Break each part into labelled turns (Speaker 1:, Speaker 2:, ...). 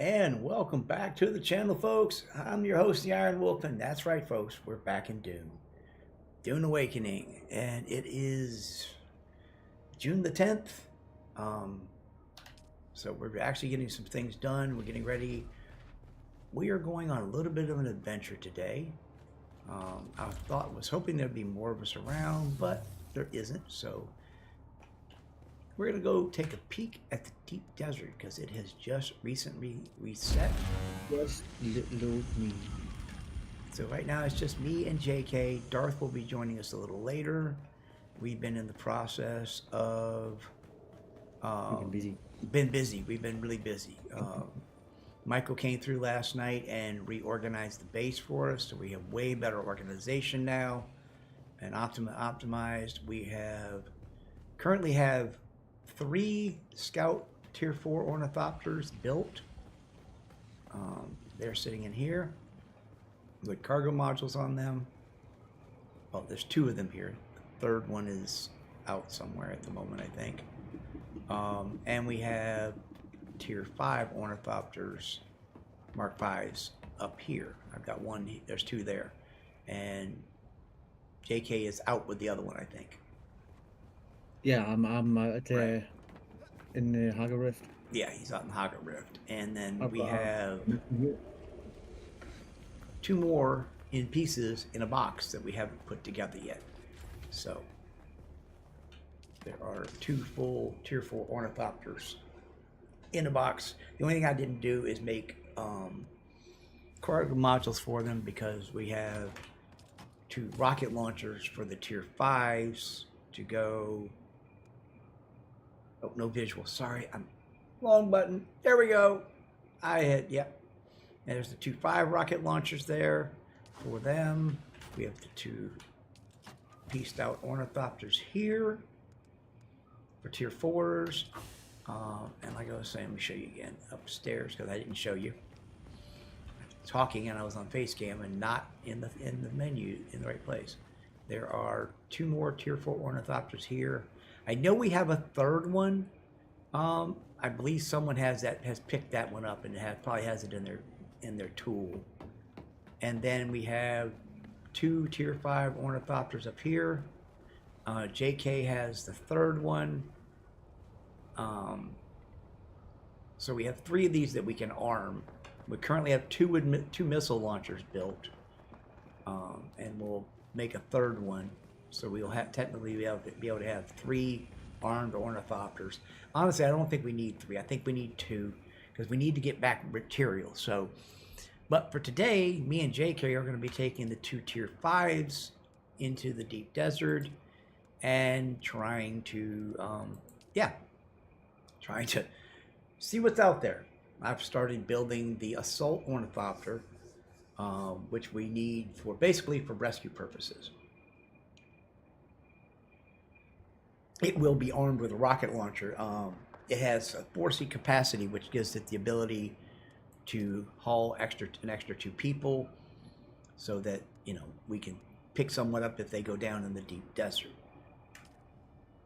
Speaker 1: And welcome back to the channel, folks. I'm your host, the IronWulf, and that's right, folks, we're back in Dune. Dune Awakening, and it is June the 10th. So we're actually getting some things done. We're getting ready. We are going on a little bit of an adventure today. Was hoping there'd be more of us around, but there isn't. So we're gonna go take a peek at the deep desert because it has just recently reset.
Speaker 2: Just load me.
Speaker 1: So right now it's just me and JK. Darth will be joining us a little later. We've been in the process of been busy. We've been really busy. Michael came through last night and reorganized the base for us, so we have way better organization now and optimized. We currently have 3 Scout Tier 4 ornithopters built. They're sitting in here with cargo modules on them. Well, there's 2 of them here. The third one is out somewhere at the moment, I think. And we have Tier 5 ornithopters, Mark 5s, up here. I've got one, there's 2 there. And JK is out with the other one, I think.
Speaker 2: Yeah, I'm at
Speaker 1: Right.
Speaker 2: in the Haga Rift.
Speaker 1: Yeah, he's out in Haga Rift. And then
Speaker 2: I've
Speaker 1: we
Speaker 2: got-
Speaker 1: have 2 more in pieces in a box that we haven't put together yet. So there are 2 full Tier 4 ornithopters in a box. The only thing I didn't do is make cargo modules for them because we have 2 rocket launchers for the Tier 5s to go. Oh, no visual. Sorry, I'm wrong button. There we go. I hit, yep. And there's the 2 5 rocket launchers there for them. We have the 2 pieced out ornithopters here for Tier 4s. And like I was saying, let me show you again upstairs because I didn't show you. Talking and I was on face cam and not in the menu in the right place. There are 2 more Tier 4 ornithopters here. I know we have a third one. I believe someone has picked that one up and probably has it in their tool. And then we have 2 Tier 5 ornithopters up here. JK has the third one. So we have 3 of these that we can arm. We currently have 2 missile launchers built, and we'll make a third one. So we'll technically be able to have 3 armed ornithopters. Honestly, I don't think we need 3. I think we need 2 because we need to get back material. So, but for today, me and JK are going to be taking the 2 Tier 5s into the deep desert and trying to, trying to see what's out there. I've started building the assault ornithopter, which we need basically for rescue purposes. It will be armed with a rocket launcher. It has a 4-seat capacity, which gives it the ability to haul an extra 2 people, so that we can pick someone up if they go down in the deep desert.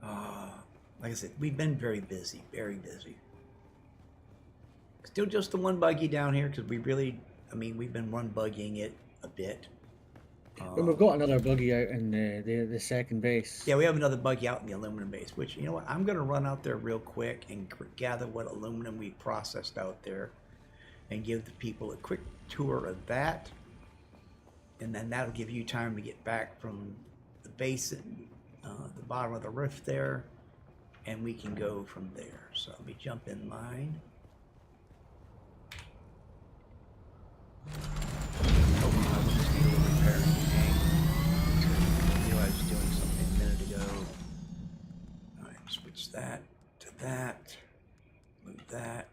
Speaker 1: Like I said, we've been very busy, very busy. Still just the 1 buggy down here because we've been run buggying it a bit.
Speaker 2: And we've got another buggy out in the second base.
Speaker 1: Yeah, we have another buggy out in the aluminum base, which, you know what, I'm going to run out there real quick and gather what aluminum we processed out there and give the people a quick tour of that. And then that'll give you time to get back from the base at the bottom of the rift there, and we can go from there. So let me jump in line. I was doing something a minute ago. Alright, switch that to that. Move that.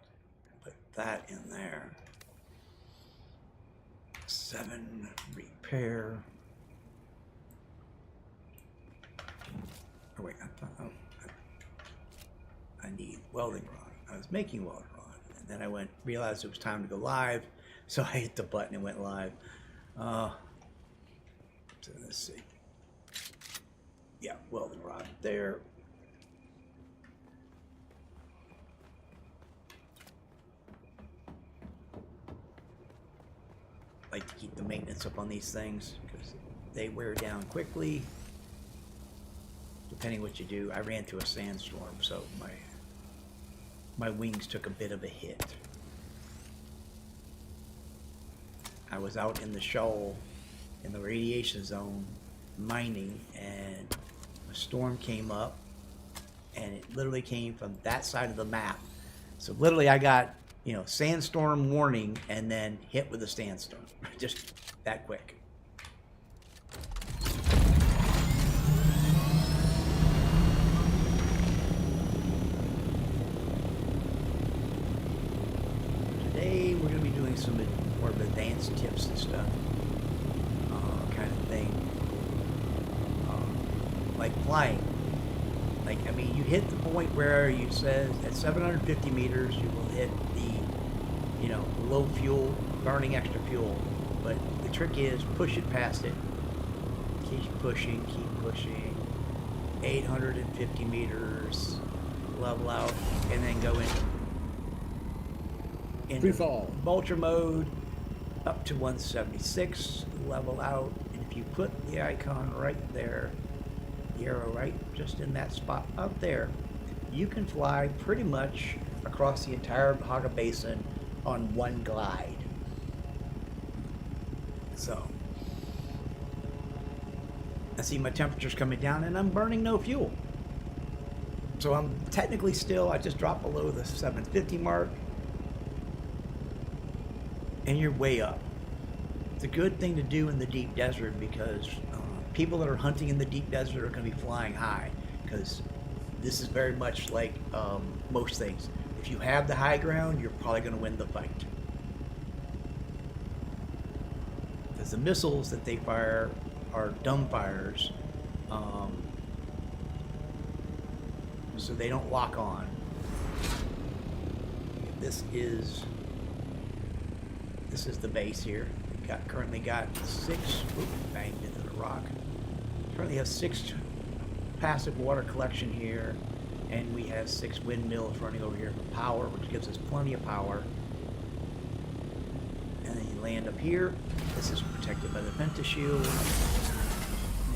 Speaker 1: Put that in there. 7 repair. Oh wait, I need welding rod. I was making welding rod, and then I realized it was time to go live, so I hit the button and went live. So let's see. Yeah, welding rod there. like to keep the maintenance up on these things because they wear down quickly. Depending what you do, I ran through a sandstorm, so my wings took a bit of a hit. I was out in the shoal in the radiation zone mining, and a storm came up, and it literally came from that side of the map. So literally I got, you know, sandstorm warning and then hit with a sandstorm. Just that quick. Today we're going to be doing some more advanced tips and stuff, kind of thing, like flying. Like, I mean, you hit the point where you says at 750 meters you will hit the, you know, low fuel, burning extra fuel. But the trick is push it past it. Keep pushing, keep pushing. 850 meters, level out, and then go into
Speaker 2: Free fall.
Speaker 1: vulture mode up to 176, level out, and if you put the icon right there, the arrow right just in that spot up there, you can fly pretty much across the entire Haga Basin on one glide. So I see my temperature's coming down and I'm burning no fuel. So I'm technically still, I just dropped below the 750 mark, and you're way up. It's a good thing to do in the deep desert because people that are hunting in the deep desert are going to be flying high, because this is very much like most things. If you have the high ground, you're probably going to win the fight. Because the missiles that they fire are dumb fires, so they don't lock on. This is the base here. Currently got 6. Oops, banged into the rock. Currently have 6 passive water collection here, and we have 6 windmills running over here for power, which gives us plenty of power. And then you land up here. This is protected by the Penta shield.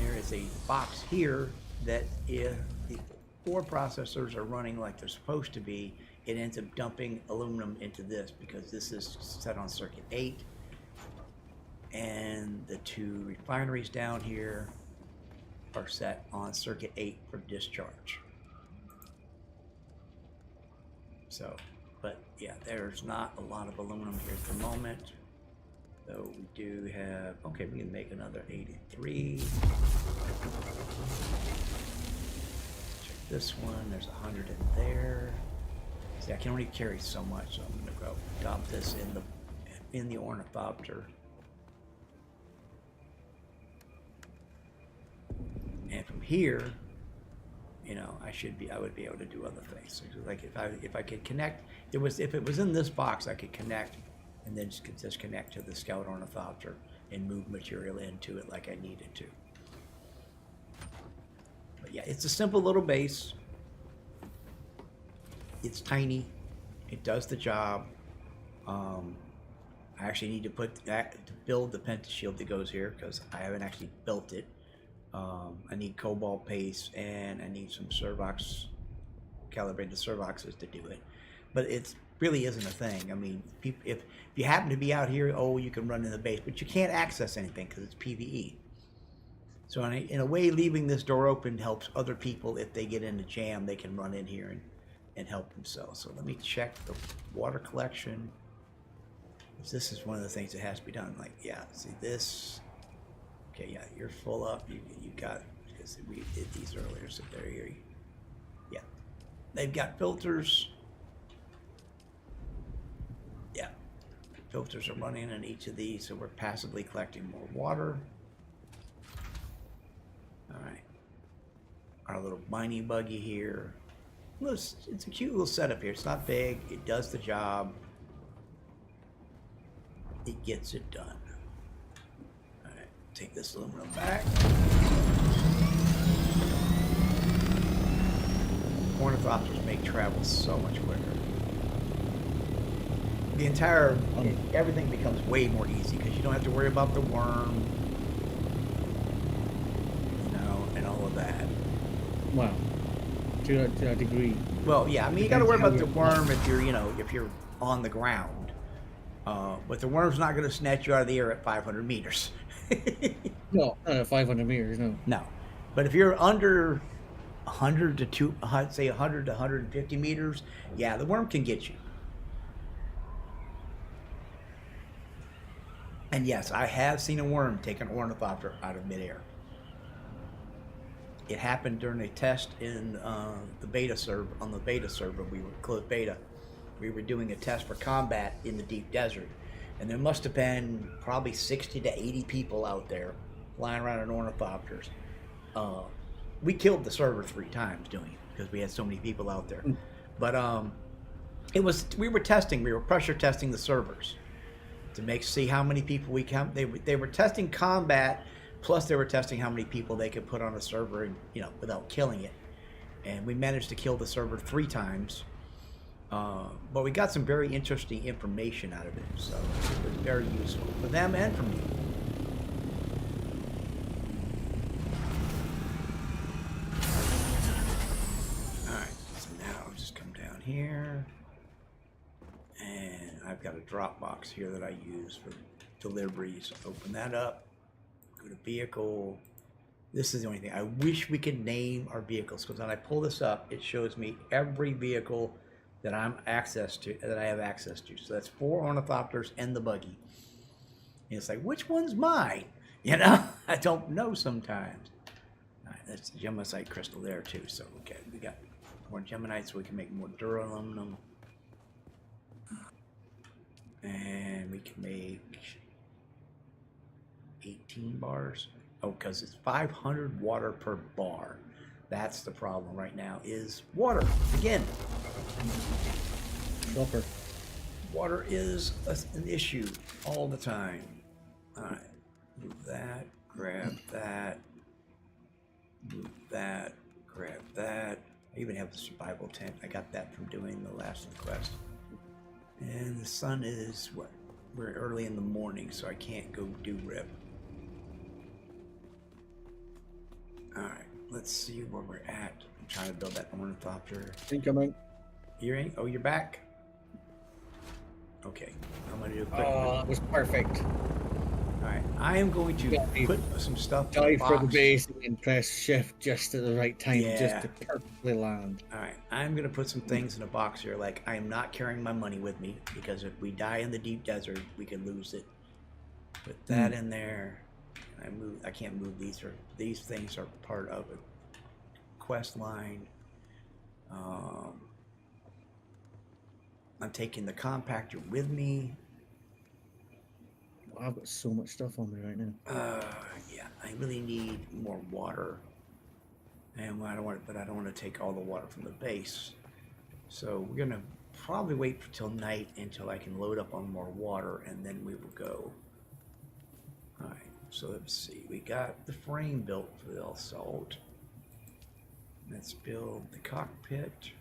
Speaker 1: There is a box here that if the 4 processors are running like they're supposed to be, it ends up dumping aluminum into this because this is set on circuit 8. And the 2 refineries down here are set on circuit 8 for discharge. So, but yeah, there's not a lot of aluminum here at the moment. So we do have, okay, we can make another 83. Check this one, there's 100 in there. See, I can only carry so much, so I'm gonna go dump this in the ornithopter. And from here, you know, I would be able to do other things. Like if I could connect, if it was in this box, I could connect and then just connect to the Scout Ornithopter and move material into it like I needed to. But yeah, it's a simple little base. It's tiny. It does the job. I actually need to build the Penta shield that goes here because I haven't actually built it. I need cobalt paste and I need some servox, calibrated servoxes to do it. But it really isn't a thing. I mean, if you happen to be out here, you can run in the base, but you can't access anything because it's PvE. So in a way, leaving this door open helps other people. If they get in a jam, they can run in here and help themselves. So let me check the water collection. This is one of the things that has to be done. Like, yeah, see this. Okay, yeah, you're full up. You got, because we did these earlier, so they're here. Yeah, they've got filters. Yeah, filters are running in each of these, so we're passively collecting more water. All right, our little mining buggy here. It's a cute little setup here. It's not big. It does the job. It gets it done. All right, take this aluminum back. Ornithopters make travel so much quicker. the entire everything becomes way more easy because you don't have to worry about the worm, and all of that.
Speaker 2: Well, to a degree.
Speaker 1: Well, yeah, I mean, you got to worry about the worm if you're on the ground, but the worm's not going to snatch you out of the air at 500 meters.
Speaker 2: No, not at 500 meters, no.
Speaker 1: No, but if you're under 100 to 100 to 150 meters, yeah, the worm can get you. And yes, I have seen a worm take an ornithopter out of midair. It happened during a test in the beta server. On the beta server, we were closed beta. We were doing a test for combat in the deep desert, and there must have been probably 60 to 80 people out there flying around in ornithopters. We killed the server 3 times doing it because we had so many people out there. But we were pressure testing the servers to see how many people we count. They were testing combat, plus they were testing how many people they could put on a server, without killing it. And we managed to kill the server 3 times. But we got some very interesting information out of it, so it was very useful for them and for me. Alright, so now I'll just come down here, and I've got a drop box here that I use for deliveries. Open that up, go to vehicle. This is the only thing. I wish we could name our vehicles, because when I pull this up, it shows me every vehicle that I have access to. So that's 4 ornithopters and the buggy. And it's like, which one's mine? I don't know sometimes. All right, that's the Gemisite crystal there too. So okay, we got more Geminite, so we can make more duraluminum, and we can make 18 bars. Oh, because it's 500 water per bar. That's the problem right now, is water. Again,
Speaker 2: Shocker.
Speaker 1: Water is an issue all the time. All right, move that, grab that, move that, grab that. I even have the survival tent. I got that from doing the last quest. And the sun is, we're early in the morning, so I can't go do rip. All right. Let's see where we're at. I'm trying to build that ornithopter.
Speaker 2: Incoming.
Speaker 1: You're back? Okay. I'm going to do a quick
Speaker 2: that was perfect.
Speaker 1: Alright. I am going to put some stuff in
Speaker 2: the
Speaker 1: box.
Speaker 2: for the base and press shift just at the right time, just to perfectly land.
Speaker 1: Alright. I'm going to put some things in a box here. Like, I am not carrying my money with me, because if we die in the deep desert, we can lose it. Put that in there. I can't move these. These things are part of a quest line. I'm taking the compactor with me.
Speaker 2: Wow, I've got so much stuff on me right now.
Speaker 1: Yeah, I really need more water, and I don't want to take all the water from the base. So we're gonna probably wait till night until I can load up on more water, and then we will go. All right. So let's see, we got the frame built for the assault. Let's build the cockpit.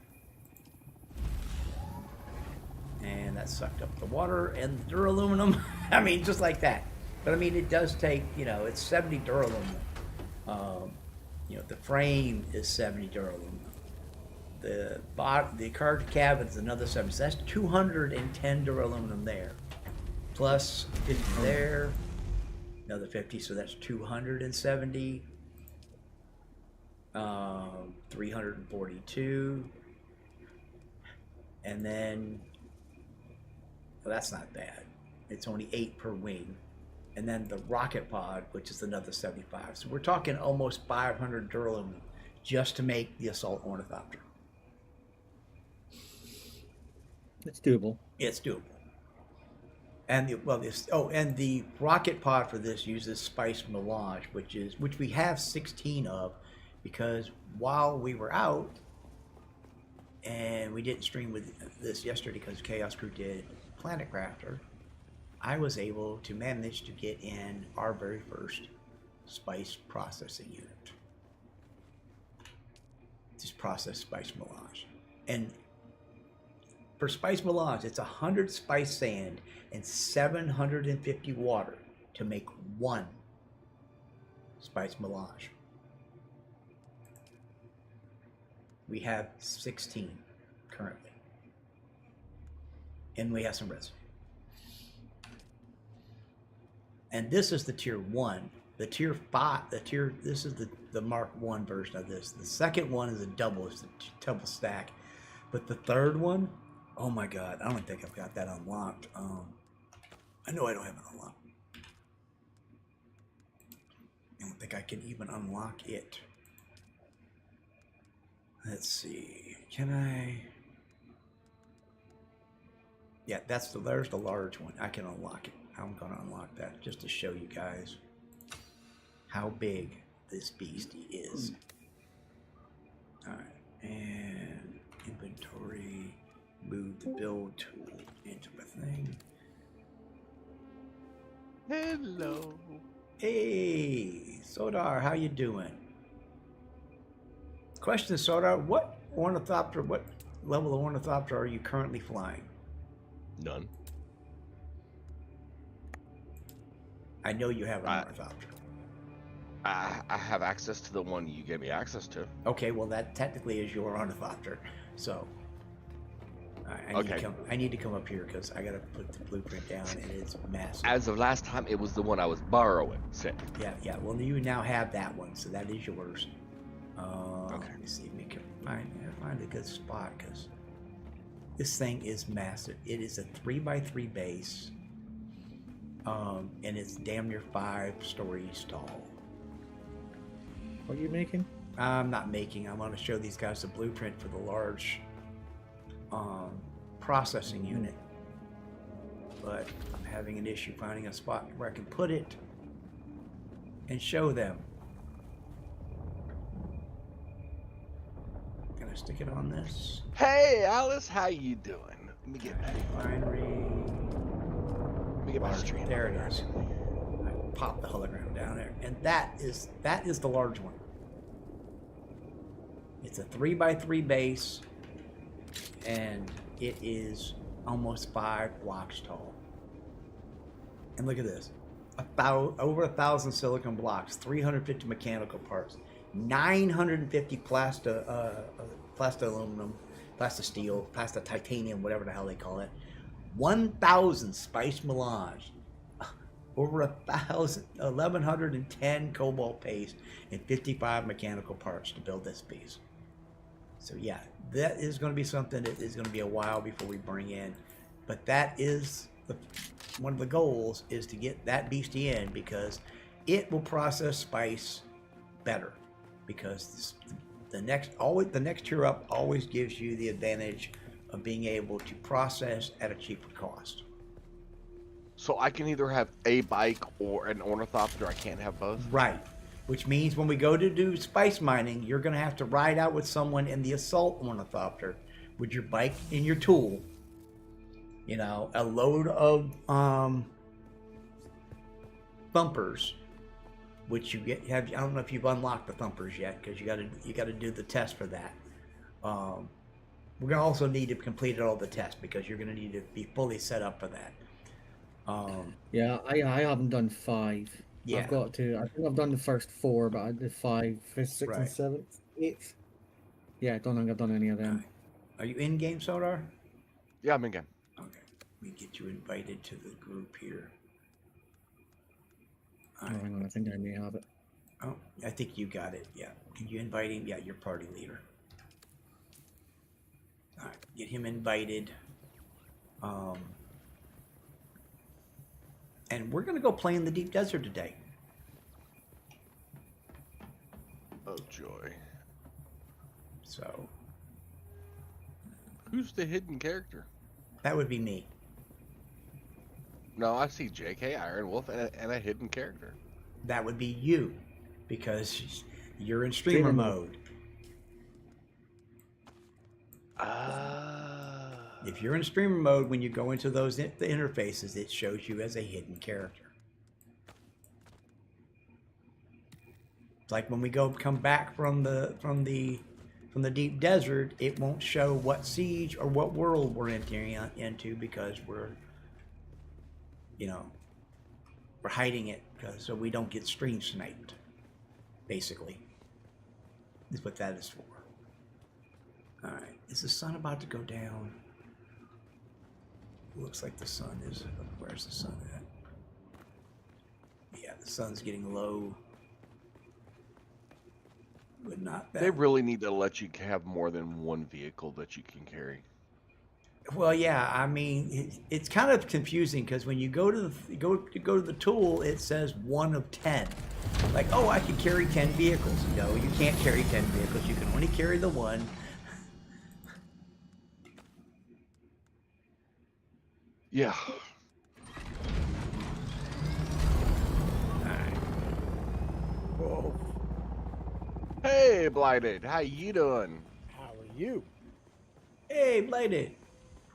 Speaker 1: And that sucked up the water and the duraluminum. I mean, just like that. But I mean, it does take, it's 70 duraluminum. The frame is 70 duraluminum. The card cabin is another 70. So that's 210 duraluminum there. Plus 50 there. Another 50, so that's 270, 342, and then, well, that's not bad. It's only 8 per wing, and then the rocket pod, which is another 75. So we're talking almost 500 duraluminum just to make the assault ornithopter.
Speaker 2: It's doable.
Speaker 1: It's doable. And the rocket pod for this uses Spice Melange, which we have 16 of, because while we were out, and we didn't stream with this yesterday because Chaos Crew did Planet Crafter, I was able to manage to get in our very first spice processing unit. Just process Spice Melange, and for spice melange, it's 100 spice sand and 750 water to make one spice melange. We have 16 currently. And we have some resin. And this is the tier 1. The tier 5, this is the Mark 1 version of this. The second one is a double, it's a double stack. But the third one, oh my God, I don't think I've got that unlocked. I know I don't have it unlocked. I don't think I can even unlock it. Let's see, can I? Yeah, there's the large one. I can unlock it. I'm gonna unlock that just to show you guys how big this beastie is. All right, and inventory, move the build tool into a thing.
Speaker 3: Hello.
Speaker 1: Hey, Sodar, how you doing? Question, Sodar, what level of ornithopter are you currently flying?
Speaker 3: None.
Speaker 1: I know you have an ornithopter.
Speaker 3: I have access to the one you gave me access to.
Speaker 1: Okay, well that technically is your ornithopter. So I need to come up here because I gotta put the blueprint down and it's massive.
Speaker 3: As of last time, it was the one I was borrowing. Sick.
Speaker 1: Yeah. Well, you now have that one, so that is yours.
Speaker 3: Okay.
Speaker 1: Let me see if we can find a good spot because this thing is massive. It is a 3x3 base, and it's damn near 5-stories tall.
Speaker 2: What are you making?
Speaker 1: I'm not making. I want to show these guys the blueprint for the large processing unit, but I'm having an issue finding a spot where I can put it and show them. Can I stick it on this?
Speaker 3: Hey, Alice, how you doing? Let me get back.
Speaker 1: Refinery.
Speaker 3: Let me get my stream.
Speaker 1: There it is. I popped the hologram down there, and that is the large one. It's a 3x3 base, and it is almost 5 blocks tall. And look at this: over 1,000 silicon blocks, 350 mechanical parts, 950 aluminum, steel, titanium, whatever the hell they call it, 1,000 spice melange, over 1,110 cobalt paste, and 55 mechanical parts to build this piece. So yeah, that is going to be something that is going to be a while before we bring in, but that is one of the goals, is to get that beastie in because it will process spice better. Because the next tier up always gives you the advantage of being able to process at a cheaper cost.
Speaker 3: So I can either have a bike or an ornithopter. I can't have both.
Speaker 1: Right. Which means when we go to do spice mining, you're going to have to ride out with someone in the assault ornithopter with your bike and your tool. You know, a load of thumpers, which you have. I don't know if you've unlocked the thumpers yet, because you got to do the test for that. We're going to also need to complete all the tests because you're going to need to be fully set up for that.
Speaker 2: Yeah, I haven't done 5.
Speaker 1: Yeah.
Speaker 2: I've got to. I think I've done the first 4, but I did 5, 5th, 6th,
Speaker 1: Right.
Speaker 2: and 7th, 8th. Yeah, I don't think I've done any of them.
Speaker 1: Are you in game, Sodar?
Speaker 3: Yeah, I'm in game.
Speaker 1: Okay. Let me get you invited to the group here.
Speaker 2: Oh, hang on, I think I may have it.
Speaker 1: Oh, I think you got it. Yeah. Can you invite him? Yeah, you're party leader. All right, get him invited. And we're gonna go play in the deep desert today.
Speaker 3: Oh joy.
Speaker 1: So
Speaker 3: Who's the hidden character?
Speaker 1: that would be me.
Speaker 3: No, I see JK, IronWulf, and a hidden character.
Speaker 1: That would be you, because you're in streamer mode. If you're in streamer mode, when you go into those the interfaces, it shows you as a hidden character. It's like when we come back from the from the deep desert, it won't show what siege or what world we're entering into because we're hiding it so we don't get stream sniped. Basically, is what that is for. All right, is the sun about to go down? Looks like the sun is. Where's the sun at? Yeah, the sun's getting low. But not that.
Speaker 3: They really need to let you have more than one vehicle that you can carry.
Speaker 1: Well, yeah, I mean, it's kind of confusing because when you go to the tool, it says 1 of 10. Like, oh, I can carry 10 vehicles. No, you can't carry 10 vehicles. You can only carry the one.
Speaker 3: Yeah.
Speaker 1: Alright.
Speaker 4: Whoa.
Speaker 3: Hey, Blighted, how you doing?
Speaker 4: How are you?
Speaker 1: Hey, Bladed.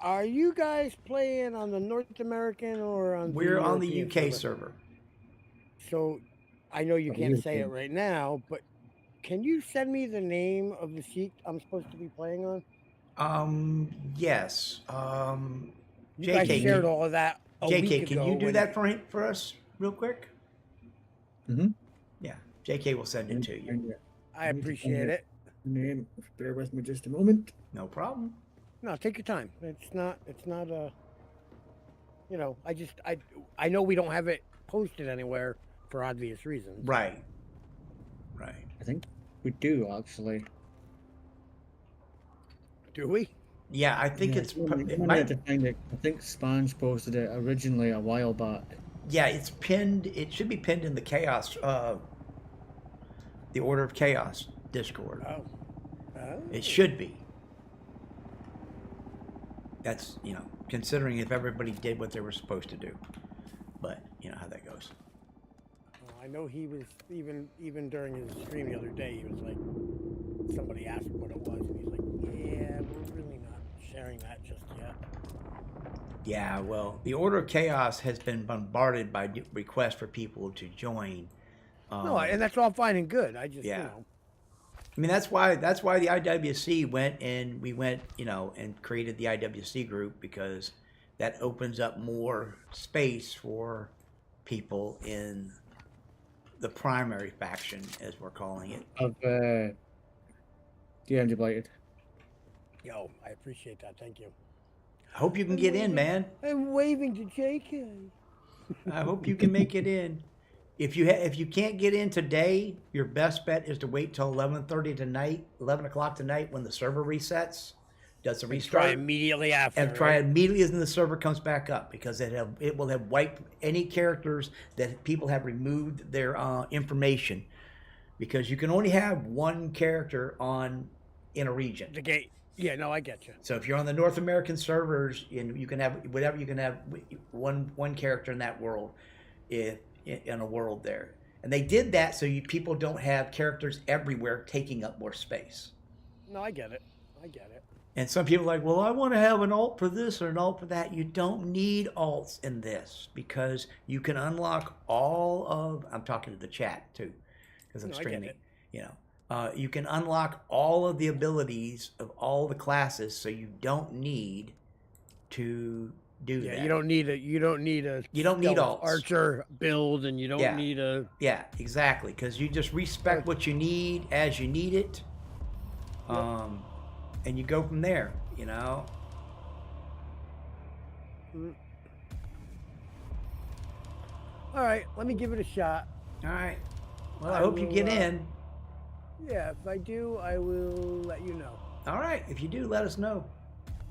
Speaker 4: Are you guys playing on the North American or on
Speaker 1: We're
Speaker 4: the
Speaker 1: on the
Speaker 4: European
Speaker 1: UK server.
Speaker 4: So I know you
Speaker 2: Oh,
Speaker 4: can't say it
Speaker 2: European.
Speaker 4: right now, but can you send me the name of the seat I'm supposed to be playing on?
Speaker 1: Yes.
Speaker 4: You guys
Speaker 1: JK,
Speaker 4: shared all of that a
Speaker 1: JK,
Speaker 4: week
Speaker 1: can
Speaker 4: ago
Speaker 1: you do
Speaker 4: when-
Speaker 1: that for us real quick?
Speaker 2: Mm-hmm.
Speaker 1: Yeah, JK will send it to you.
Speaker 4: I appreciate it.
Speaker 2: Name. Bear with me just a moment.
Speaker 1: No problem.
Speaker 4: No, take your time. It's not a, I know we don't have it posted anywhere for obvious reasons.
Speaker 1: Right. Right.
Speaker 2: I think we do actually.
Speaker 4: Do we?
Speaker 1: Yeah, I think
Speaker 2: Yeah,
Speaker 1: it's
Speaker 2: one
Speaker 1: it
Speaker 2: minute
Speaker 1: might.
Speaker 2: to find it. I think Sponge posted it originally a while back.
Speaker 1: Yeah, it's pinned. It should be pinned in the chaos. The Order of Chaos Discord.
Speaker 4: Oh.
Speaker 1: It should be. That's considering if everybody did what they were supposed to do, but you know how that goes.
Speaker 4: Well, I know he was even during his stream the other day. He was like, somebody asked what it was, and he's like, "Yeah, we're really not sharing that just yet."
Speaker 1: Yeah, well, the Order of Chaos has been bombarded by requests for people to join.
Speaker 4: No, and that's all fine and good. I just,
Speaker 1: Yeah. I mean, that's why the IWC went and created the IWC group, because that opens up more space for people in the primary faction, as we're calling it.
Speaker 2: Of the Blighted.
Speaker 4: Yo, I appreciate that. Thank you.
Speaker 1: I hope you can get in, man.
Speaker 4: I'm waving to JK.
Speaker 1: I hope you can make it in. If you can't get in today, your best bet is to wait till 11 o'clock tonight when the server resets, does the restart,
Speaker 4: Try immediately after.
Speaker 1: and try
Speaker 4: right?
Speaker 1: immediately as the server comes back up, because it will have wiped any characters that people have removed their information, because you can only have one character in a region.
Speaker 4: The gate. Yeah, no, I get you.
Speaker 1: So if you're on the North American servers, you can have whatever, you can have one character in that world, in a world there. And they did that so people don't have characters everywhere taking up more space.
Speaker 4: No, I get it.
Speaker 1: And some people are like, well, I want to have an alt for this or an alt for that. You don't need alts in this, because you can unlock all of, I'm talking to the chat too, because I'm
Speaker 4: No, I get
Speaker 1: streaming,
Speaker 4: it.
Speaker 1: you can unlock all of the abilities of all the classes, so you don't need to do
Speaker 4: Yeah,
Speaker 1: that.
Speaker 4: you don't need a
Speaker 1: You don't need
Speaker 4: stealth
Speaker 1: alts.
Speaker 4: archer build, and you don't
Speaker 1: Yeah.
Speaker 4: need a.
Speaker 1: Yeah, exactly, because you just respect what you need as you need it, and you go from there.
Speaker 4: All right, let me give it a shot.
Speaker 1: All right. Well, I hope you get in.
Speaker 4: Yeah, if I do, I will let you know.
Speaker 1: All right. If you do, let us know.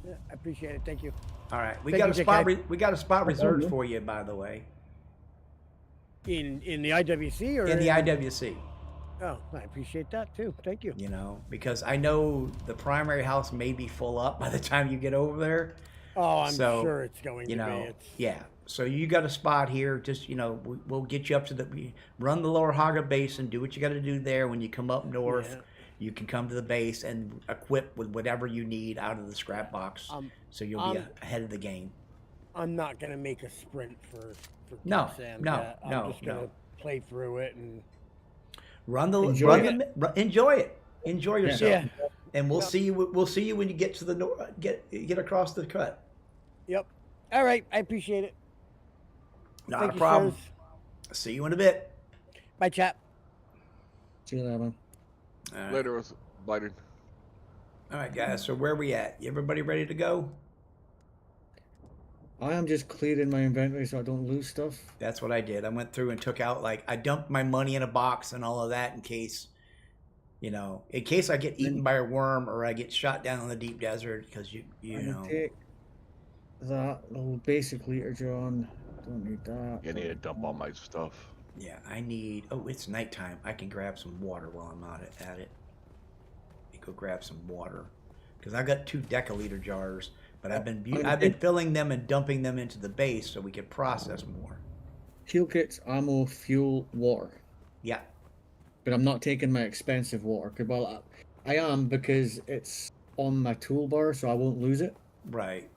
Speaker 4: Yeah, I appreciate it. Thank you.
Speaker 1: All right. We
Speaker 4: Thank
Speaker 1: got
Speaker 4: you,
Speaker 1: a spot.
Speaker 4: JK.
Speaker 1: We got a spot reserved for you, by the way,
Speaker 4: In the IWC or
Speaker 1: in the IWC.
Speaker 4: Oh, I appreciate that too. Thank you.
Speaker 1: Because I know the primary house may be full up by the time you get over there.
Speaker 4: Oh, I'm
Speaker 1: So,
Speaker 4: sure it's going to be. It's,
Speaker 1: Yeah. So you got a spot here. Just we'll get you up to run the Lower Haga Basin. Do what you got to do there. When you come up north,
Speaker 4: Yeah.
Speaker 1: you can come to the base and equip with whatever you need out of the scrap box. So you'll be ahead of the game.
Speaker 4: I'm not gonna make a sprint for
Speaker 1: No,
Speaker 4: Sam.
Speaker 1: no,
Speaker 4: yet. I'm
Speaker 1: no,
Speaker 4: just gonna
Speaker 1: no.
Speaker 4: play through it and
Speaker 1: Enjoy it. Enjoy it. Enjoy yourself.
Speaker 4: yeah.
Speaker 1: And we'll
Speaker 4: Yep.
Speaker 1: see you. We'll see you when you get to the get across the cut.
Speaker 4: Yep. All right. I appreciate it.
Speaker 1: Not
Speaker 4: Thank
Speaker 1: a
Speaker 4: you,
Speaker 1: problem.
Speaker 4: sirs.
Speaker 1: See you in a bit.
Speaker 4: Bye, chap.
Speaker 2: See you later, man.
Speaker 1: All right.
Speaker 3: Later, was later.
Speaker 1: All right, guys. So where we at? Everybody ready to go?
Speaker 2: I am just clearing my inventory so I don't lose stuff.
Speaker 1: That's what I did. I went through and took out, like, I dumped my money in a box and all of that in case, in case I get eaten by a worm or I get shot down in the deep desert because you
Speaker 2: I
Speaker 1: know.
Speaker 2: can take that little basic liter, John. Don't need that.
Speaker 3: I need to dump all my stuff.
Speaker 1: Yeah, I need. Oh, it's nighttime. I can grab some water while I'm out at it. Let me go grab some water because I got 2 deciliter jars, but I've been filling them and dumping them into the base so we can process more.
Speaker 2: Heal kits, ammo, fuel, water.
Speaker 1: Yeah.
Speaker 2: But I'm not taking my expensive water. Well, I am because it's on my toolbar, so I won't lose it.
Speaker 1: Right.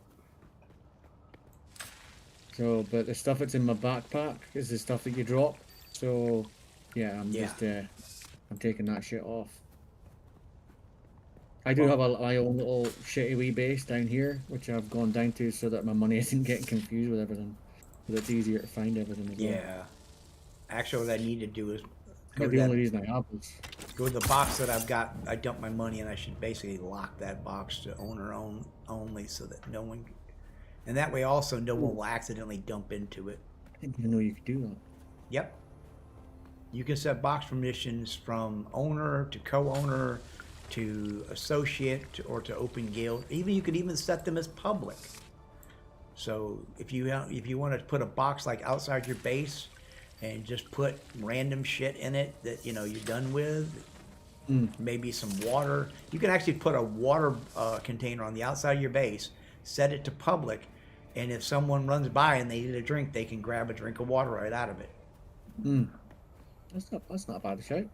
Speaker 2: So, but the stuff that's in my backpack is the stuff that you drop. So, yeah, I'm I'm taking that shit off. I do have my own little shitty wee base down here, which I've gone down to so that my money isn't getting confused with everything. So it's easier to find everything as well.
Speaker 1: Yeah. Actually, what I need to do is
Speaker 2: But the only reason I have is
Speaker 1: go to the box that I've got. I dump my money, and I should basically lock that box to owner only, so that no one, and that way also no one will accidentally dump into it.
Speaker 2: I didn't even know you could do that.
Speaker 1: Yep. You can set box permissions from owner to co-owner to associate or to open guild. Even you could even set them as public. So if you want to put a box like outside your base and just put random shit in it that you're done with, maybe some water. You can actually put a water container on the outside of your base, set it to public, and if someone runs by and they need a drink, they can grab a drink of water right out of it.
Speaker 2: That's not a bad shout.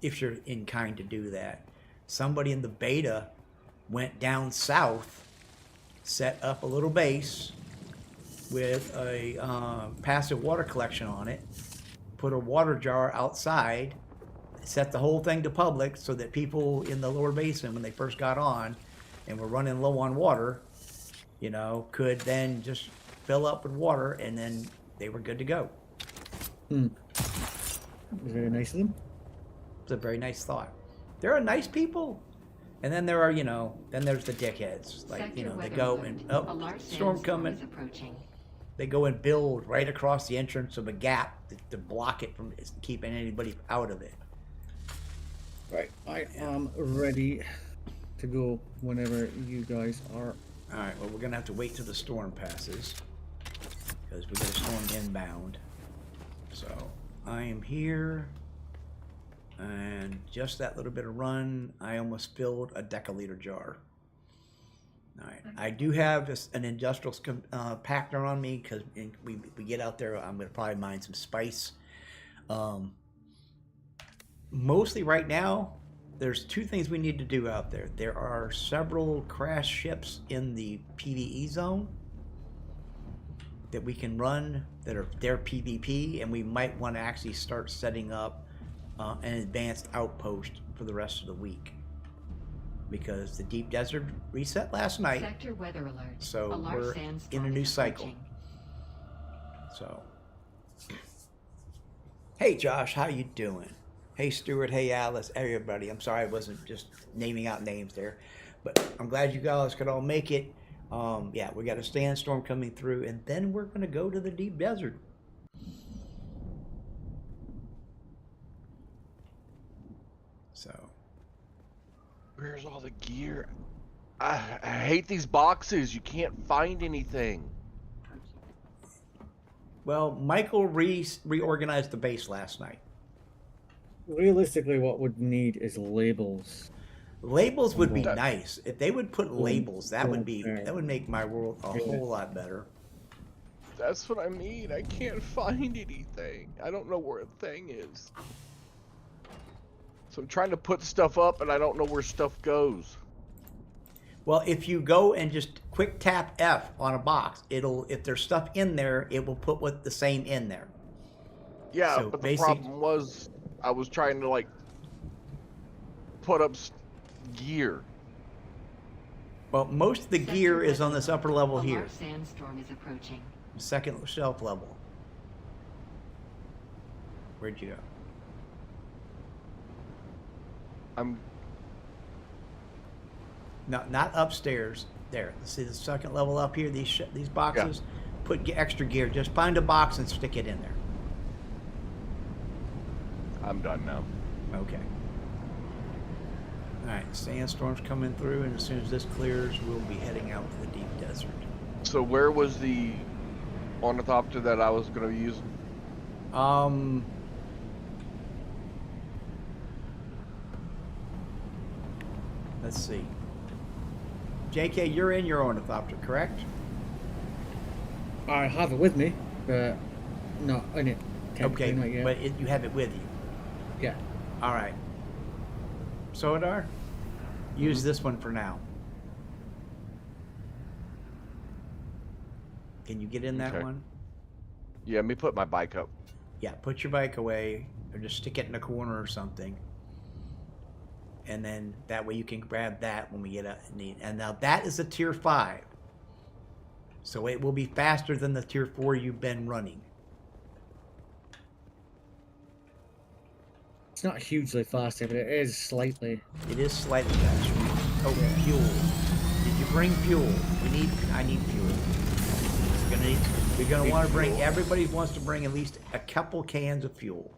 Speaker 1: If you're in kind to do that. Somebody in the beta went down south, set up a little base with a passive water collection on it, put a water jar outside, set the whole thing to public so that people in the lower basin, when they first got on and were running low on water, could then just fill up with water, and then they were good to go.
Speaker 2: Very nice of them.
Speaker 1: It's a very nice thought. There are nice people, and then there are, then there's the dickheads. Like, they go and, storm coming. They go and build right across the entrance of a gap to block it from keeping anybody out of it.
Speaker 2: Right, I am ready to go whenever you guys are.
Speaker 1: All right, well, we're going to have to wait till the storm passes because we got a storm inbound. So I am here, and just that little bit of run, I almost filled a deciliter jar. All right, I do have an industrial compactor on me because we get out there. I'm going to probably mine some spice. Mostly right now, there's 2 things we need to do out there. There are several crash ships in the PvE zone that we can run that are their PvP, and we might want to actually start setting up an advanced outpost for the rest of the week. Because the deep desert reset last night.
Speaker 5: Sector weather alert.
Speaker 1: So we're in a new cycle. So, hey Josh, how you doing? Hey Stuart, hey Alice, everybody. I'm sorry I wasn't just naming out names there, but I'm glad you guys could all make it. Yeah, we got a sandstorm coming through, and then we're gonna go to the deep desert. So.
Speaker 3: Where's all the gear? I hate these boxes. You can't find anything.
Speaker 1: Well, Michael reorganized the base last night.
Speaker 2: Realistically, what would need is labels.
Speaker 1: Labels would be nice. If they would put labels, that would make my world a whole lot better.
Speaker 3: That's what I mean. I can't find anything. I don't know where a thing is. So I'm trying to put stuff up, and I don't know where stuff goes.
Speaker 1: Well, if you go and just quick tap F on a box, if there's stuff in there, it will put the same in there.
Speaker 3: Yeah,
Speaker 1: So
Speaker 3: but the problem was I was trying to like put up gear.
Speaker 1: Well, most of the gear is on this upper level
Speaker 5: A
Speaker 1: here.
Speaker 5: large sandstorm is approaching.
Speaker 1: Second shelf level. Where'd you go?
Speaker 3: I'm
Speaker 1: Not upstairs. There. See the second level up here? These boxes. Put extra gear. Just find a box and stick it in there.
Speaker 3: I'm done now.
Speaker 1: Okay. All right. Sandstorm's coming through, and as soon as this clears, we'll be heading out to the deep desert.
Speaker 3: So where was the ornithopter that I was gonna use?
Speaker 1: Let's see. JK, you're in your ornithopter, correct?
Speaker 2: I have it with me, but not in it.
Speaker 1: Okay,
Speaker 2: Not yet.
Speaker 1: but you have it with you.
Speaker 2: Yeah.
Speaker 1: All right. Soadar, use this one for now. Can you get in that
Speaker 3: Okay.
Speaker 1: one?
Speaker 3: Yeah, let me put my bike up.
Speaker 1: Yeah, put your bike away, or just stick it in a corner or something. And then that way you can grab that when we get up. And now that is a tier 5. So it will be faster than the tier 4 you've been running.
Speaker 2: It's not hugely faster, but it is slightly.
Speaker 1: It is slightly faster. Oh, fuel. Did you bring fuel? I need fuel. We're gonna want to bring. Everybody wants to bring at least a couple cans of fuel.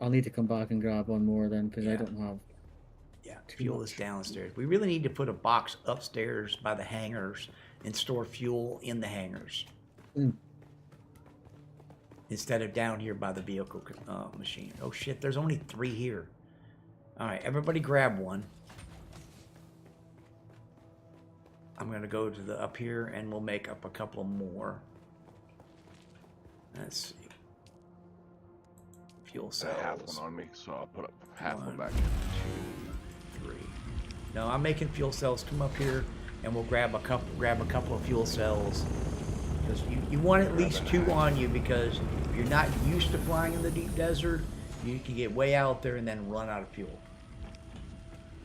Speaker 2: I'll need to come back and grab one more then, because I
Speaker 1: Yeah.
Speaker 2: don't have.
Speaker 1: Yeah,
Speaker 2: Too
Speaker 1: fuel
Speaker 2: much.
Speaker 1: is downstairs. We really need to put a box upstairs by the hangars and store fuel in the hangars.
Speaker 2: Mm.
Speaker 1: Instead of down here by the vehicle machine. Oh shit, there's only 3 here. All right, everybody grab one. I'm gonna go to the up here and we'll make up a couple more. Let's see. Fuel
Speaker 3: I
Speaker 1: cells.
Speaker 3: have one on me, so I'll put up half one
Speaker 1: 1,
Speaker 3: back.
Speaker 1: 2, 3. No, I'm making fuel cells. Come up here and we'll grab a couple of fuel cells. Because you want at least 2 on you, because if you're not used to flying in the deep desert, you can get way out there and then run out of fuel.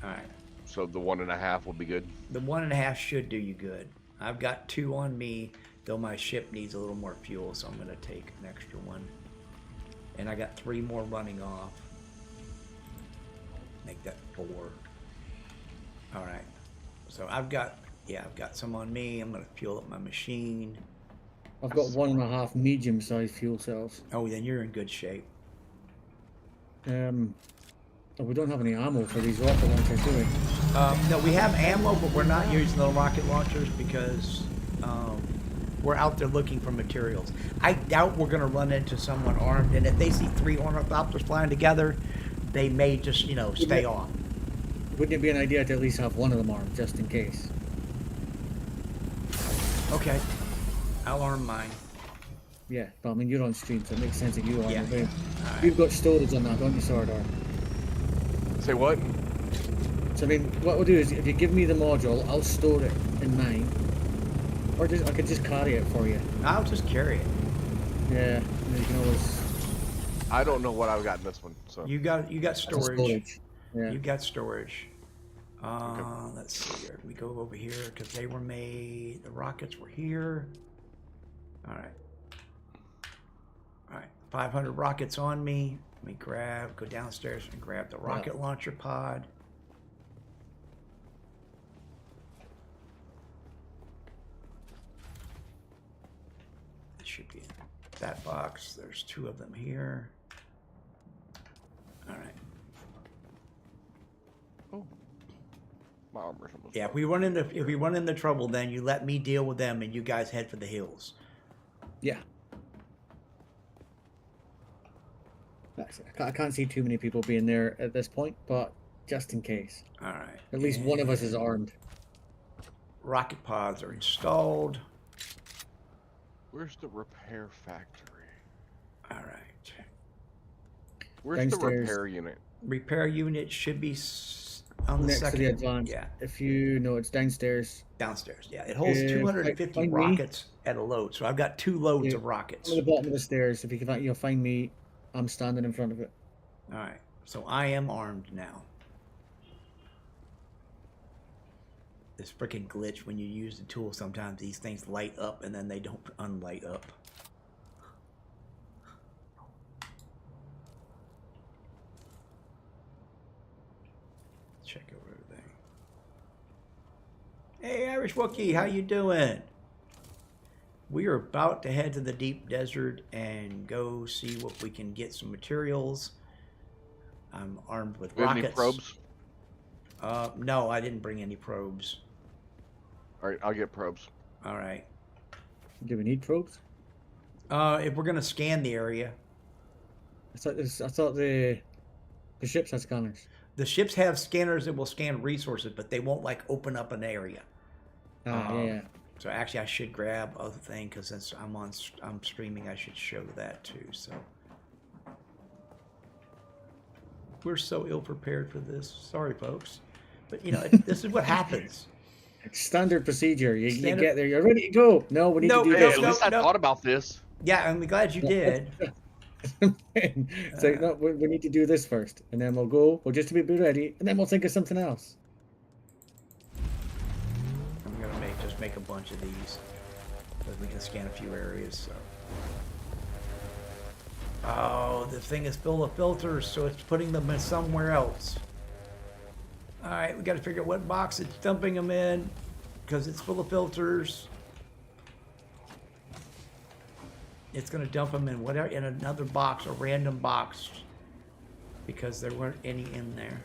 Speaker 1: All right.
Speaker 3: So the 1.5 will be good.
Speaker 1: The 1.5 should do you good. I've got 2 on me, though my ship needs a little more fuel, so I'm going to take an extra one. And I got 3 more running off. Make that 4. All right. So I've got some on me. I'm going to fuel up my machine.
Speaker 2: I've got 1.5 medium-sized fuel cells.
Speaker 1: Oh, then you're in good shape.
Speaker 2: Oh, we don't have any ammo for these rocket launchers, do we?
Speaker 1: No, we have ammo, but we're not using the rocket launchers because we're out there looking for materials. I doubt we're going to run into someone armed, and if they see 3 ornithopters flying together, they may just, stay off.
Speaker 2: Wouldn't it be an idea to at least have one of them armed, just in case?
Speaker 1: Okay. I'll arm mine.
Speaker 2: Yeah, but I mean, you're on stream, so it makes sense that you are.
Speaker 1: Yeah.
Speaker 2: Yeah.
Speaker 1: All right.
Speaker 2: You've got storage on that, don't you, Sardar?
Speaker 3: Say what?
Speaker 2: So, I mean, what we'll do is, if you give me the module, I'll store it in mine. Or I could just carry it for you.
Speaker 1: I'll just carry it.
Speaker 2: Yeah, and you can always...
Speaker 3: I don't know what I've got in this one. So
Speaker 1: You got
Speaker 2: That's a
Speaker 1: storage.
Speaker 2: Yeah.
Speaker 1: You got storage. Let's see here. We go over here because they were made. The rockets were here. All right. 500 rockets on me. Let me go downstairs and grab the rocket launcher pod. It should be in that box. There's 2 of them here. All right.
Speaker 3: oh, my armor's almost.
Speaker 1: Yeah, if we run into trouble, then you let me deal with them, and you guys head for the hills.
Speaker 2: Yeah. I can't see too many people being there at this point, but just in case.
Speaker 1: All right.
Speaker 2: At least one of us is armed.
Speaker 1: Rocket pods are installed.
Speaker 3: Where's the repair factory?
Speaker 1: All right.
Speaker 3: Where's
Speaker 2: Downstairs.
Speaker 3: the repair unit?
Speaker 1: Repair unit should be on the
Speaker 2: Next
Speaker 1: second.
Speaker 2: to the advanced.
Speaker 1: Yeah,
Speaker 2: If you know, it's downstairs.
Speaker 1: downstairs. Yeah, it holds
Speaker 2: If
Speaker 1: 250
Speaker 2: find me-
Speaker 1: rockets at a load. So I've got 2 loads
Speaker 2: Yeah.
Speaker 1: of rockets.
Speaker 2: On the bottom of the stairs. If you can, you'll find me I'm standing in front of it.
Speaker 1: All right. So I am armed now. This freaking glitch when you use the tool, sometimes these things light up and then they don't unlight up. Check over everything. Hey, Irish Wookie, how you doing? We are about to head to the deep desert and go see what we can get some materials. I'm armed with
Speaker 3: Do you have
Speaker 1: rockets.
Speaker 3: any probes?
Speaker 1: No, I didn't bring any probes.
Speaker 3: All right, I'll get probes.
Speaker 1: All right.
Speaker 2: Do we need probes?
Speaker 1: If we're gonna scan the area,
Speaker 2: I thought the ships had scanners.
Speaker 1: the ships have scanners that will scan resources, but they won't like open up an area.
Speaker 2: Yeah.
Speaker 1: So actually, I should grab other thing because since I'm streaming, I should show that too. So we're so ill prepared for this. Sorry, folks, but you know this is what happens.
Speaker 2: Standard procedure. You
Speaker 1: Standard-
Speaker 2: get there, you're ready to go. No, we need
Speaker 1: No,
Speaker 2: to do
Speaker 3: Hey,
Speaker 2: this.
Speaker 3: at least I thought about this.
Speaker 1: Yeah, I'm glad you did.
Speaker 2: It's like, no, we need to do this first, and then we'll go. We'll just be ready, and then we'll think of something else.
Speaker 1: I'm gonna just make a bunch of these so we can scan a few areas. So. Oh, the thing is full of filters, so it's putting them in somewhere else. All right, we got to figure out what box it's dumping them in because it's full of filters. It's gonna dump them in whatever in another box, a random box, because there weren't any in there.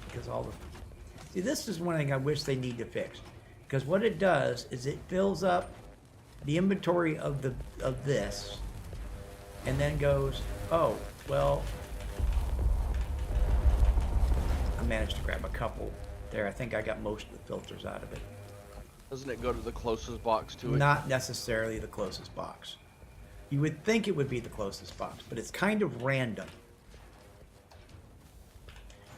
Speaker 1: Because all the see, this is one thing I wish they need to fix, because what it does is it fills up the inventory of this, and then goes, oh well. I managed to grab a couple there. I think I got most of the filters out of it.
Speaker 3: Doesn't it go to the closest box to it?
Speaker 1: Not necessarily the closest box. You would think it would be the closest box, but it's kind of random.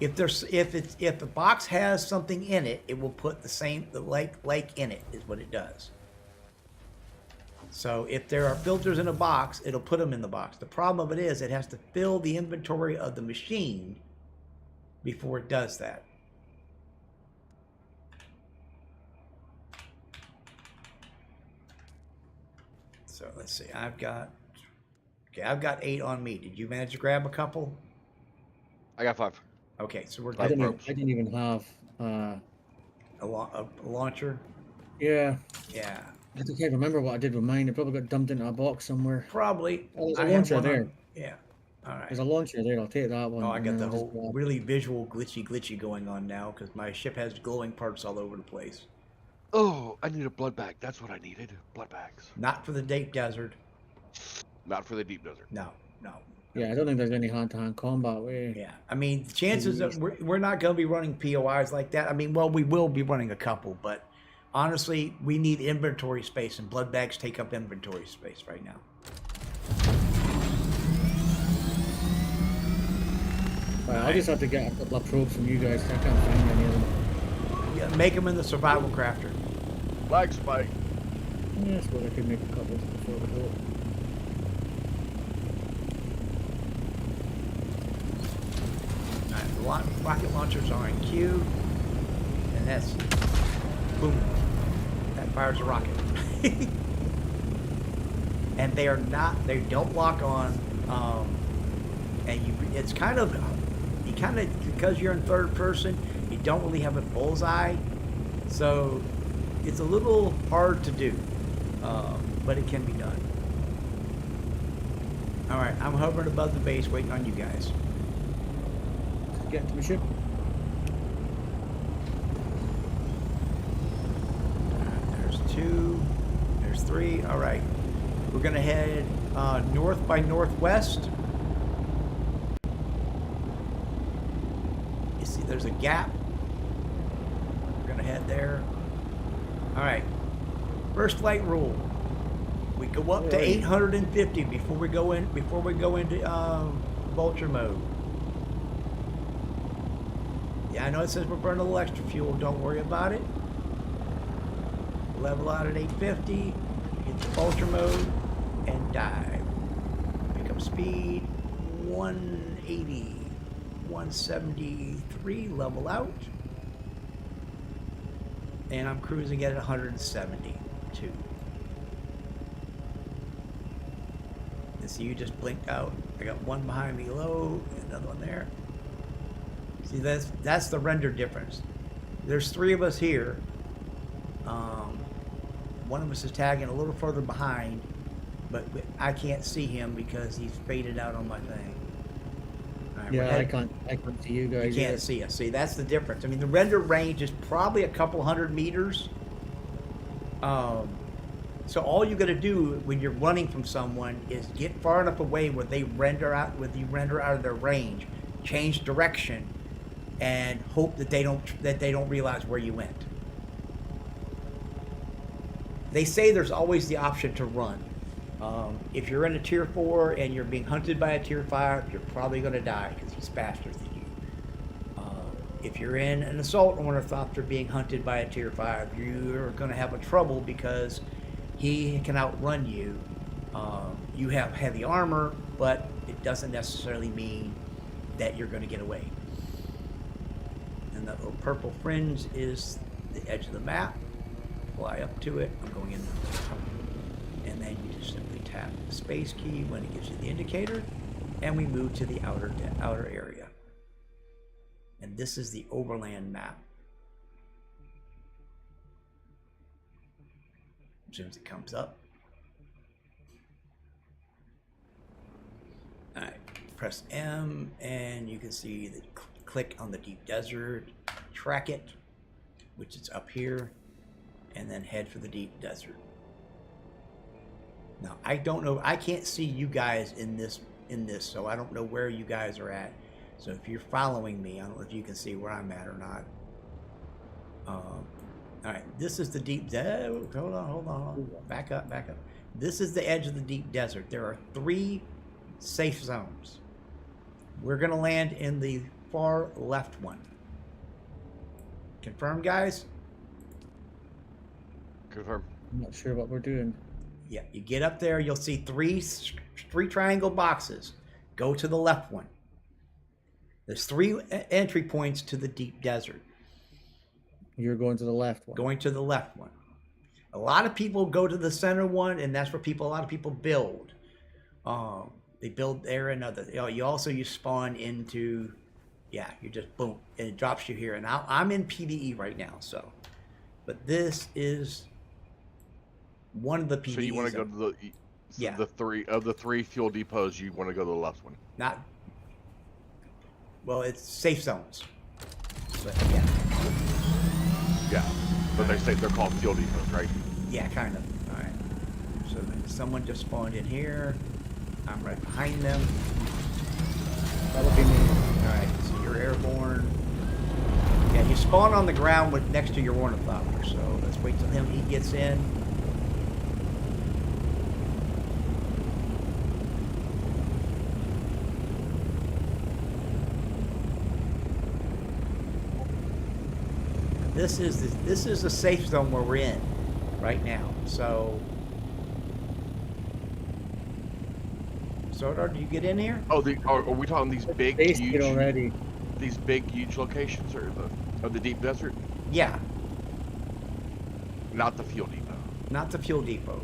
Speaker 1: If the box has something in it, it will put the like in it is what it does. So if there are filters in a box, it'll put them in the box. The problem of it is it has to fill the inventory of the machine before it does that. So let's see. I've got 8 on me. Did you manage to grab a couple?
Speaker 3: I got 5.
Speaker 1: Okay, so we're
Speaker 2: I
Speaker 1: good.
Speaker 2: didn't even have.
Speaker 1: A launcher.
Speaker 2: Yeah.
Speaker 1: Yeah,
Speaker 2: I can't remember what I did with mine. It probably got dumped into a box somewhere.
Speaker 1: probably.
Speaker 2: Oh, there's a
Speaker 1: I have
Speaker 2: launcher
Speaker 1: one on-
Speaker 2: there.
Speaker 1: Yeah. All right.
Speaker 2: There's a launcher there. I'll take that one.
Speaker 1: Oh, I
Speaker 2: and
Speaker 1: got
Speaker 2: then
Speaker 1: the
Speaker 2: I'll just
Speaker 1: whole
Speaker 2: grab-
Speaker 1: really visual glitchy going on now because my ship has glowing parts all over the place.
Speaker 3: Oh, I need a blood bag. That's what I needed. Blood bags.
Speaker 1: Not for the deep desert.
Speaker 3: Not for the deep desert.
Speaker 1: No.
Speaker 2: Yeah, I don't think there's any hand-to-hand combat way.
Speaker 1: Yeah. I mean, the chances that we're not going to be running POIs like that. I mean, well, we will be running a couple, but honestly, we need inventory space, and blood bags take up inventory space right now.
Speaker 2: Right, I just have to get a couple of probes from you guys. I can't find any of them.
Speaker 1: Yeah, make them in the survival crafter.
Speaker 3: Black spike.
Speaker 2: Yeah, I suppose I could make a couple before we go.
Speaker 1: All right, the rocket launchers are in queue, and that's boom. That fires a rocket. And they are not. They don't lock on. And it's kind of because you're in third person, you don't really have a bullseye, so it's a little hard to do, but it can be done. All right, I'm hovering above the base, waiting on you guys.
Speaker 2: Get to the ship.
Speaker 1: There's 2, there's 3. All right, we're gonna head north by northwest. You see, there's a gap. We're gonna head there. All right. First flight rule: we go up to 850 before we go in. Before we go into vulture mode. Yeah, I know it says we're burning a little extra fuel. Don't worry about it. Level out at 850. Get to vulture mode. and dive. Pick up speed 180, 173, level out. And I'm cruising at 172. And see, you just blinked out. I got one behind me low, another one there. See, that's the render difference. There's 3 of us here. One of us is tagging a little further behind, but I can't see him because he's faded out on my thing. All right,
Speaker 2: Yeah, I can't see you guys.
Speaker 1: you can't see us. See, that's the difference. I mean, the render range is probably a couple hundred meters. So all you got to do when you're running from someone is get far enough away where they render out, out of their range, change direction, and hope that they don't realize where you went. They say there's always the option to run. If you're in a tier 4 and you're being hunted by a tier 5, you're probably going to die because he's faster than you. If you're in an assault ornithopter being hunted by a tier 5, you're going to have a trouble because he can outrun you. You have heavy armor, but it doesn't necessarily mean that you're going to get away. And that little purple fringe is the edge of the map. Fly up to it. I'm going in. And then you just simply tap the space key when it gives you the indicator, and we move to the outer area. And this is the overland map. As soon as it comes up. All right, press M, and you can see the click on the deep desert, track it, which is up here, and then head for the deep desert. Now, I don't know, I can't see you guys in this, so I don't know where you guys are at. So if you're following me, I don't know if you can see where I'm at or not. All right, this is the deep desert. Hold on. Back up. This is the edge of the deep desert. There are 3 safe zones. We're gonna land in the far left one. Confirm, guys?
Speaker 3: Confirm.
Speaker 2: I'm not sure what we're doing.
Speaker 1: Yeah, you get up there, you'll see three triangle boxes. Go to the left one. There's 3 entry points to the deep desert.
Speaker 2: You're going to the left one.
Speaker 1: Going to the left one. A lot of people go to the center one, and that's where a lot of people build. They build there and other. You spawn into, yeah, you just boom, and it drops you here. And I'm in PvE right now, so. But this is one of the PvEs.
Speaker 3: So you want to go to the 3 fuel depots, you want to go to the left one.
Speaker 1: Not. Well, it's safe zones. But yeah.
Speaker 3: Yeah, but they say they're called fuel depots, right?
Speaker 1: Yeah, kind of. All right. So someone just spawned in here. I'm right behind them.
Speaker 2: That'll be me.
Speaker 1: All right. So you're airborne. Yeah, you spawn on the ground next to your ornithopter. So let's wait till he gets in. This is the safe zone where we're in right now. So, Sordar, do you get in here?
Speaker 3: Oh, are we talking these big, huge
Speaker 2: already?
Speaker 3: These big, huge locations, or the deep desert?
Speaker 1: Yeah.
Speaker 3: Not the fuel depot.
Speaker 1: Not the fuel depot.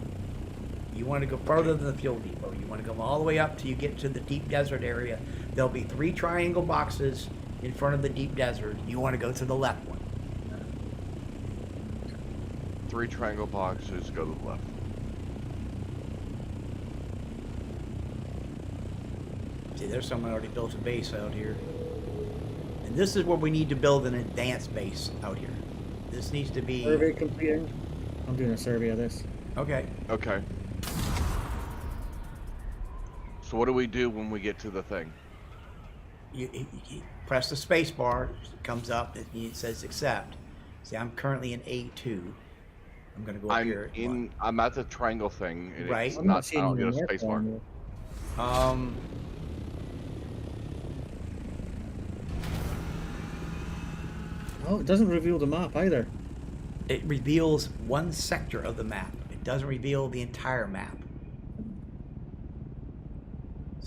Speaker 1: You want to go further than the fuel depot. You want to go all the way up till you get to the deep desert area. There'll be 3 triangle boxes in front of the deep desert. You want to go to the left one.
Speaker 3: 3 triangle boxes, go to the left.
Speaker 1: See, there's someone already built a base out here. And this is where we need to build an advanced base out here. This needs to be...
Speaker 2: Survey completed. I'm doing a survey of this.
Speaker 1: Okay.
Speaker 3: Okay. So what do we do when we get to the thing?
Speaker 1: You press the space bar, it comes up, it says accept. See, I'm currently in A2. I'm going to go up here.
Speaker 3: I'm at the triangle thing. And
Speaker 1: right.
Speaker 3: It's
Speaker 2: I'm
Speaker 3: not
Speaker 2: seeing
Speaker 3: I don't
Speaker 2: you
Speaker 3: get a space bar.
Speaker 2: Oh, it doesn't reveal the map either.
Speaker 1: It reveals one sector of the map. It doesn't reveal the entire map.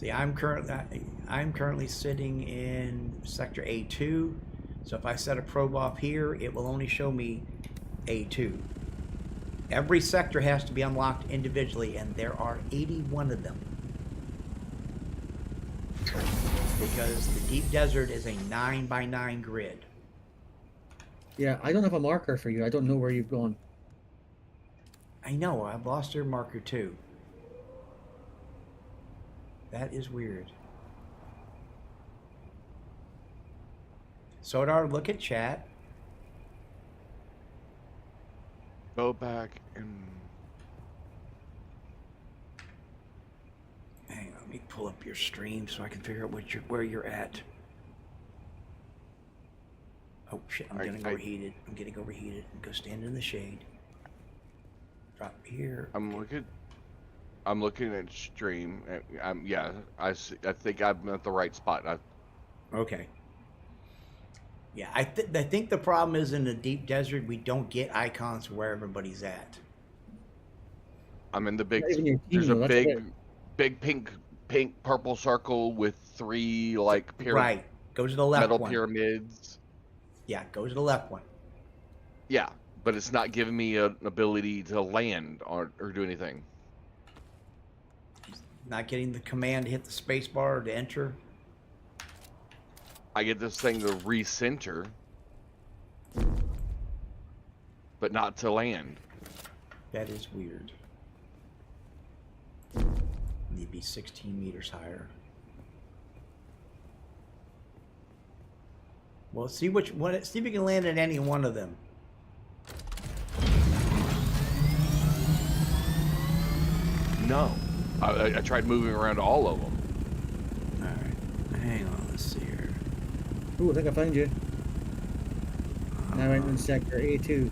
Speaker 1: See, I'm currently sitting in sector A2. So if I set a probe off here, it will only show me A2. Every sector has to be unlocked individually, and there are 81 of them. Because the deep desert is a 9x9 grid.
Speaker 2: Yeah, I don't have a marker for you. I don't know where you've gone.
Speaker 1: I know, I've lost your marker too. That is weird. Sodar, look at chat.
Speaker 3: Go back and
Speaker 1: Hang on, let me pull up your stream so I can figure out where you're at. Oh shit, I'm getting overheated. I'm getting overheated. Go stand in the shade. Drop here.
Speaker 3: I'm looking at stream. Yeah, I think I'm at the right spot.
Speaker 1: Okay. Yeah, I think the problem is in the deep desert we don't get icons where everybody's at.
Speaker 3: I'm in the big.
Speaker 2: Not even your team,
Speaker 3: There's a
Speaker 2: though, that's
Speaker 3: big pink purple circle with 3 like
Speaker 1: Right. Go to the left
Speaker 3: metal
Speaker 1: one.
Speaker 3: pyramids.
Speaker 1: Yeah, go to the left one.
Speaker 3: Yeah, but it's not giving me an ability to land or do anything.
Speaker 1: Not getting the command to hit the space bar to enter.
Speaker 3: I get this thing to recenter, but not to land.
Speaker 1: That is weird. Need to be 16 meters higher. Well, see which one. See if you can land at any one of them.
Speaker 3: No, I tried moving around all of them.
Speaker 1: All right, hang on. Let's see here.
Speaker 2: Ooh, I think I found you. Now I'm in sector A2.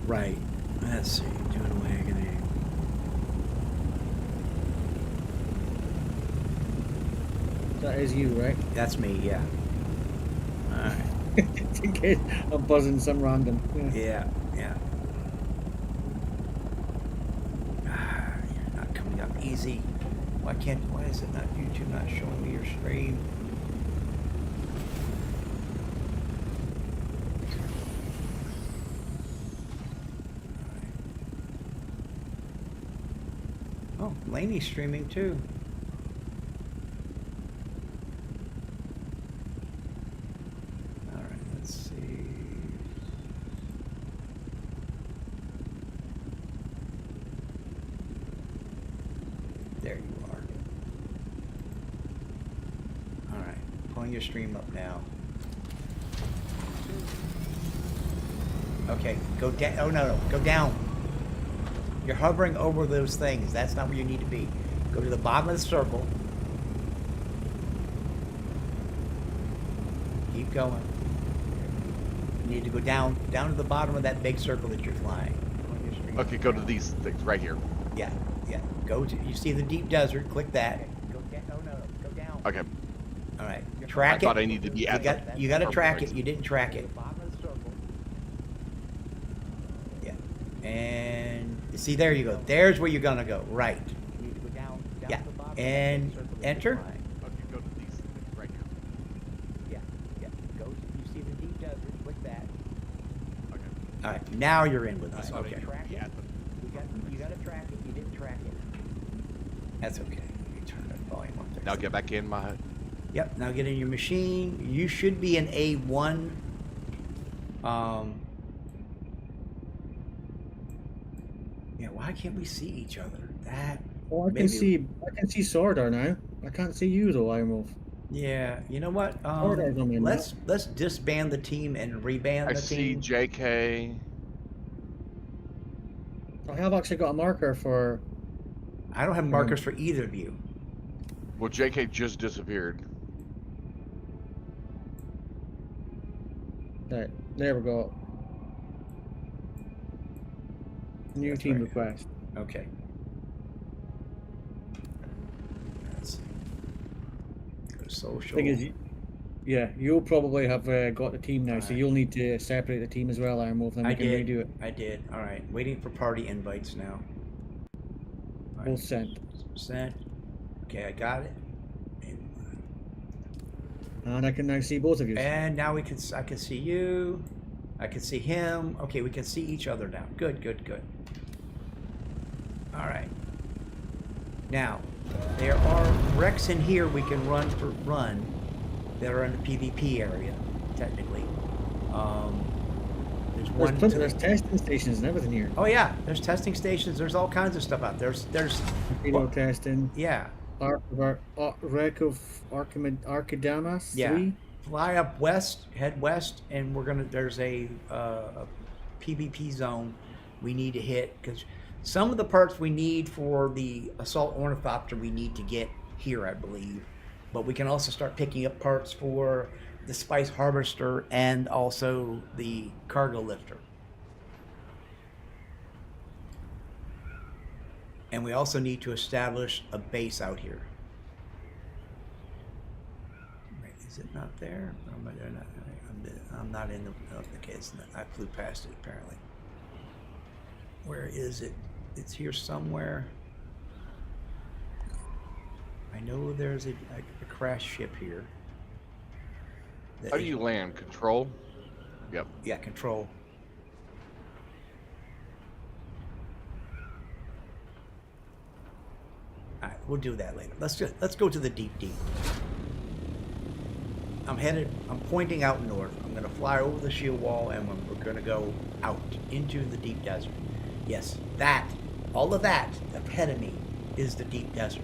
Speaker 1: Right. Let's see. Doing wagoning.
Speaker 2: That is you, right?
Speaker 1: That's me. Yeah. All right.
Speaker 2: In case I'm buzzing some random.
Speaker 1: Yeah. Yeah. You're not coming up easy. Why is it not YouTube not showing me your stream? Oh, Laney's streaming too. All right, let's see. There you are. All right, pulling your stream up now. Okay, go down. Oh no, go down. You're hovering over those things. That's not where you need to be. Go to the bottom of the circle. Keep going. You need to go down to the bottom of that big circle that you're flying.
Speaker 3: Okay, go to these things right here.
Speaker 1: Yeah, yeah. Go to. You see the deep desert. Click that. Go down. Oh no, go down.
Speaker 3: Okay.
Speaker 1: All right. Track it.
Speaker 3: I thought I needed to be at
Speaker 1: You got to track
Speaker 3: place.
Speaker 1: it. You didn't track it. Yeah. And see, there you go. There's where you're gonna go. Right. Yeah. And enter.
Speaker 3: Okay, go to these things right here.
Speaker 1: Yeah. Yeah. Go. You see the deep desert. Click that.
Speaker 3: Okay.
Speaker 1: All right. Now you're in with us.
Speaker 3: I thought I
Speaker 1: Okay.
Speaker 3: needed to be at
Speaker 1: You got to track it. You didn't track it. That's okay. Let me turn that volume up there.
Speaker 3: Now get back in my.
Speaker 1: Yep, now get in your machine. You should be in A1. Yeah, why can't we see each other? That.
Speaker 2: Oh, I can see Sordar now. I can't see you though, IronWulf.
Speaker 1: Yeah, you know what?
Speaker 2: Sordar's on my map.
Speaker 1: Let's disband the team and reband
Speaker 3: I
Speaker 1: the
Speaker 3: see
Speaker 1: team.
Speaker 3: JK.
Speaker 2: I have actually got a marker for.
Speaker 1: I don't have markers for either of you.
Speaker 3: Well, JK just disappeared.
Speaker 2: Right, there we go. New
Speaker 1: That's
Speaker 2: team
Speaker 1: right.
Speaker 2: request.
Speaker 1: Okay. Let's see. Go to social.
Speaker 2: Thing is, yeah, you'll probably have got the team now, so
Speaker 1: Alright.
Speaker 2: you'll need to separate the team as well, IronWulf, then we can redo it.
Speaker 1: I did. All right. Waiting for party invites now. All right.
Speaker 2: Both sent.
Speaker 1: Sent. Okay, I got it.
Speaker 2: And I can now see both of you.
Speaker 1: And now I can see you. I can see him. Okay, we can see each other now. Good, good, good. All right. Now, there are wrecks in here we can run that are in the PvP area, technically. There's one.
Speaker 2: There's testing stations and everything here.
Speaker 1: Oh yeah, there's testing stations. There's all kinds of stuff out there. There's
Speaker 2: Torpedo testing.
Speaker 1: yeah.
Speaker 2: Wreck of Archidamus
Speaker 1: Yeah.
Speaker 2: 3.
Speaker 1: Fly up west, head west, and there's a PvP zone we need to hit, because some of the parts we need for the assault ornithopter we need to get here, I believe. But we can also start picking up parts for the spice harvester and also the cargo lifter. And we also need to establish a base out here. Wait, is it not there? I'm not in the. Okay, it's not, I flew past it apparently. Where is it? It's here somewhere. I know there's a crash ship here.
Speaker 3: How do you land? Control? Yep.
Speaker 1: Yeah, control. All right, we'll do that later. Let's go to the deep. I'm pointing out north. I'm going to fly over the shield wall, and we're going to go out into the deep desert. Yes, all of that ahead of me is the deep desert.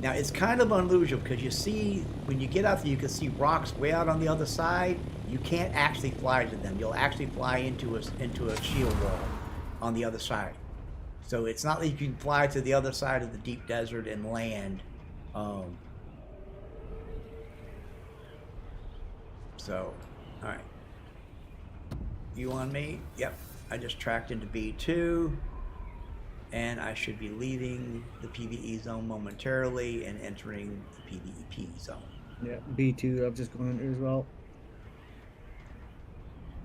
Speaker 1: Now, it's kind of unusual because you see, when you get out there, you can see rocks way out on the other side. You can't actually fly to them. You'll actually fly into a shield wall on the other side. So it's not like you can fly to the other side of the deep desert and land. So, all right. You on me? Yep. I just tracked into B2. And I should be leaving the PvE zone momentarily and entering the PvP zone.
Speaker 2: Yeah, B2, I've just gone into as well.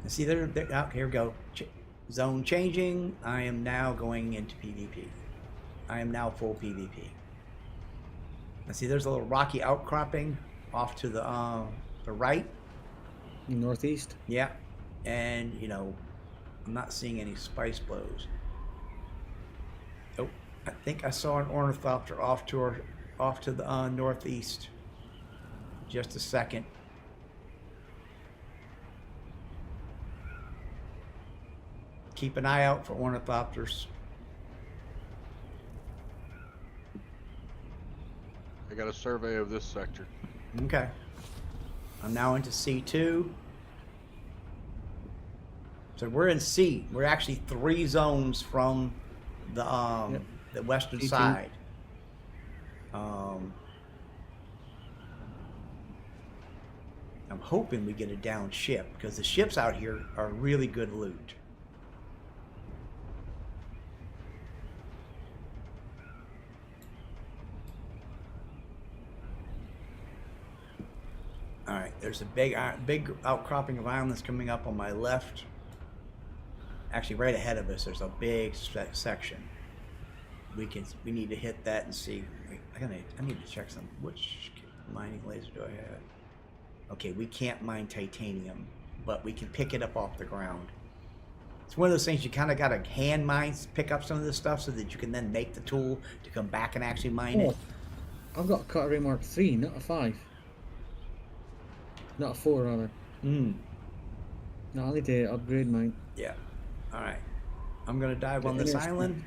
Speaker 1: And see, they're oh, here we go. Zone changing. I am now going into PvP. I am now full PvP. And see, there's a little rocky outcropping off to the right.
Speaker 2: Northeast?
Speaker 1: Yeah. And, I'm not seeing any spice blows. Oh, I think I saw an ornithopter off to the northeast. Just a second. Keep an eye out for ornithopters.
Speaker 3: I got a survey of this sector.
Speaker 1: Okay. I'm now into C2. So we're in C. We're actually 3 zones from the the western
Speaker 2: C2.
Speaker 1: side. I'm hoping we get a down ship, because the ships out here are really good loot. All right, there's a big outcropping of islands coming up on my left. Actually, right ahead of us, there's a big section. We need to hit that and see. Wait, I need to check some. Which mining laser do I have? Okay, we can't mine titanium, but we can pick it up off the ground. It's one of those things you kind of got to hand mine, pick up some of this stuff so that you can then make the tool to come back and actually mine it.
Speaker 2: I've got a Cutlery Mark 3, not a 5. Not a 4, rather. No, I need to upgrade mine.
Speaker 1: Yeah. All right. I'm going to dive on this island.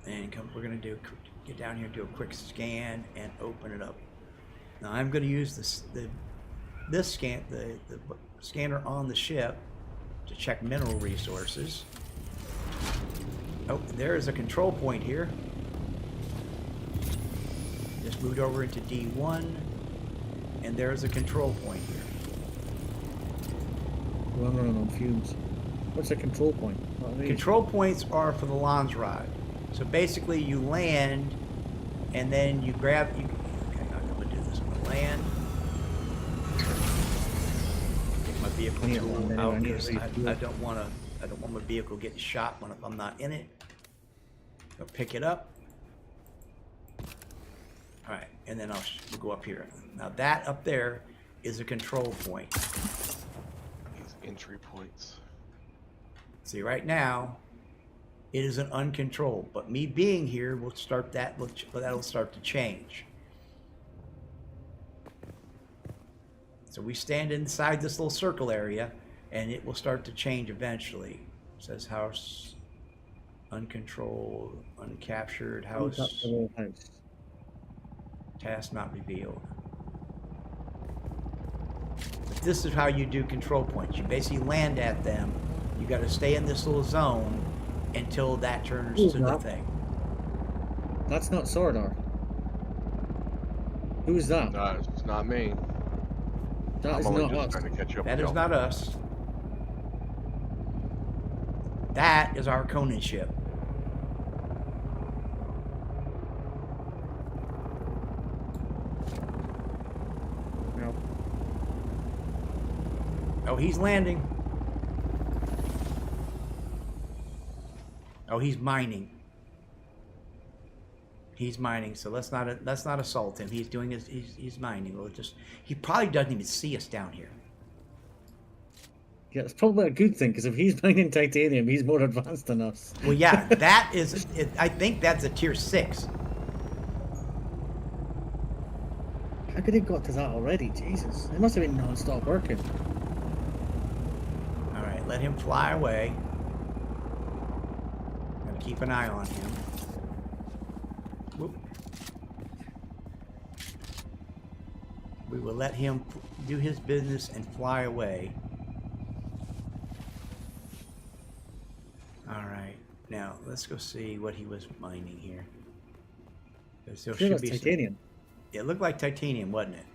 Speaker 1: And we're going to get down here, do a quick scan, and open it up. Now I'm going to use the scanner on the ship to check mineral resources. Oh, there is a control point here. Just moved over into D1, and there's a control point here.
Speaker 2: Well, I'm running on fumes. What's a control point?
Speaker 1: Control points are for the launch rod. So basically, you land, and then you grab. Okay, I'm going to do this. I'm going to land. Get my vehicle tool out because I don't want my vehicle getting shot if I'm not in it. Go pick it up. All right, and then we'll go up here. Now that up there is a control point.
Speaker 3: These entry points.
Speaker 1: See, right now, it is an uncontrolled, but me being here will start that. That'll start to change. So we stand inside this little circle area, and it will start to change eventually. It says house, uncontrolled, uncaptured, house,
Speaker 2: House.
Speaker 1: task not revealed. But this is how you do control points. You basically land at them. You got to stay in this little zone until that turns
Speaker 2: Who's
Speaker 1: to the
Speaker 2: that?
Speaker 1: thing.
Speaker 2: That's not Sordar. Who's that?
Speaker 3: No, it's not me.
Speaker 2: That
Speaker 3: I'm
Speaker 2: is
Speaker 3: only
Speaker 2: not
Speaker 3: just
Speaker 2: us.
Speaker 3: trying to catch up
Speaker 1: That
Speaker 3: with
Speaker 1: is
Speaker 3: y'all.
Speaker 1: not us. That is our Conan ship.
Speaker 2: No.
Speaker 1: Oh, he's landing. Oh, he's mining. He's mining, so let's not assault him. He's doing he's mining. He probably doesn't even see us down here.
Speaker 2: Yeah, it's probably a good thing, because if he's mining titanium, he's more advanced than us.
Speaker 1: Well, yeah, that is. I think that's a tier 6.
Speaker 2: How could it got to that already? Jesus. It must have been non-stop working.
Speaker 1: All right, let him fly away. Gotta keep an eye on him. Whoop. We will let him do his business and fly away. All right, now let's go see what he was mining here. There
Speaker 2: I
Speaker 1: should
Speaker 2: feel that's
Speaker 1: be
Speaker 2: titanium.
Speaker 1: It looked like titanium, wasn't it?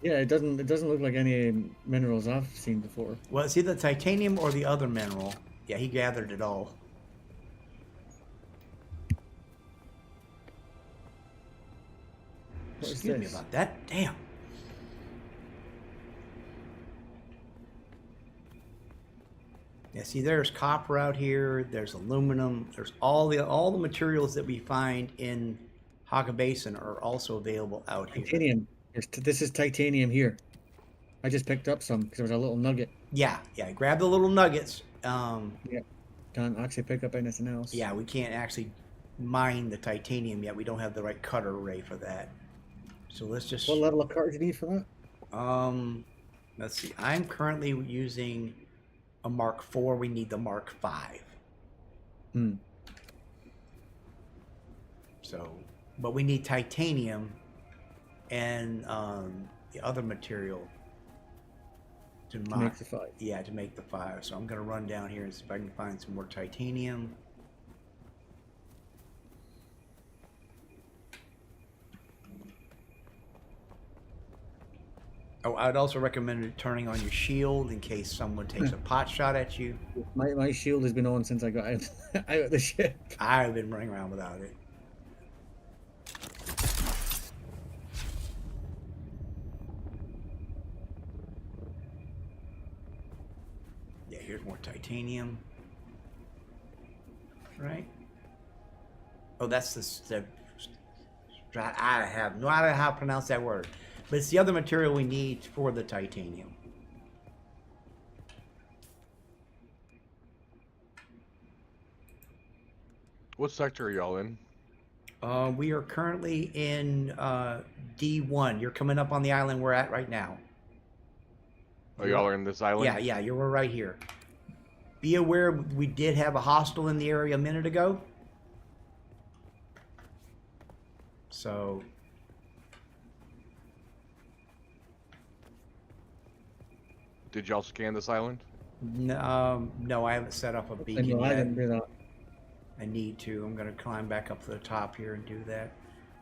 Speaker 2: Yeah, it doesn't look like any minerals I've seen before.
Speaker 1: Well, it's either titanium or the other mineral. Yeah, he gathered it all.
Speaker 2: What is
Speaker 1: Excuse me
Speaker 2: this?
Speaker 1: about that. Damn. Yeah, see, there's copper out here. There's aluminum. There's all the materials that we find in Haga Basin are also available out here.
Speaker 2: Titanium. This is titanium here. I just picked up some because there was a little nugget.
Speaker 1: Yeah. Grab the little nuggets.
Speaker 2: Yeah. Can't actually pick up anything else.
Speaker 1: Yeah, we can't actually mine the titanium yet. We don't have the right cutter array for that. So let's just.
Speaker 2: What level of card do you need for that?
Speaker 1: Let's see. I'm currently using a Mark IV. We need the Mark V.
Speaker 2: Hmm.
Speaker 1: So, but we need titanium and the other material to
Speaker 2: Make the 5.
Speaker 1: Yeah, to make the 5. So I'm gonna run down here and see if I can find some more titanium. Oh, I'd also recommend turning on your shield in case someone takes a pot shot at you.
Speaker 2: My shield has been on since I got out, out of the ship.
Speaker 1: I've been running around without it. Yeah, here's more titanium. Right? Oh, that's the I have no idea how to pronounce that word. But it's the other material we need for the titanium.
Speaker 3: What sector are y'all in?
Speaker 1: We are currently in D1. You're coming up on the island we're at right now.
Speaker 3: Oh, y'all are in this island?
Speaker 1: Yeah, we're right here. Be aware we did have a hostile in the area a minute ago. So...
Speaker 3: Did y'all scan this island?
Speaker 1: No, I haven't set up a beacon
Speaker 2: No, I
Speaker 1: yet.
Speaker 2: didn't do that.
Speaker 1: I need to. I'm going to climb back up to the top here and do that.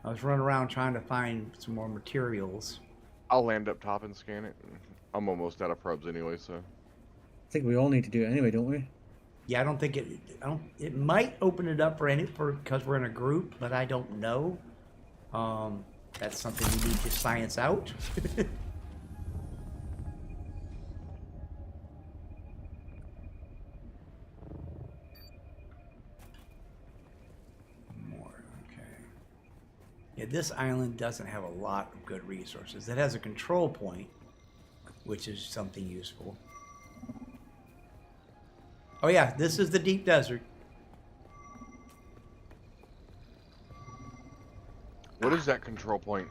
Speaker 1: I was running around trying to find some more materials.
Speaker 3: I'll land up top and scan it. I'm almost out of probes anyway, so.
Speaker 2: I think we all need to do it anyway, don't we?
Speaker 1: Yeah, I don't think it. It might open it up because we're in a group, but I don't know. That's something we need to science out. Yeah, this island doesn't have a lot of good resources. It has a control point, which is something useful. Oh yeah, this is the deep desert.
Speaker 3: What is that control point?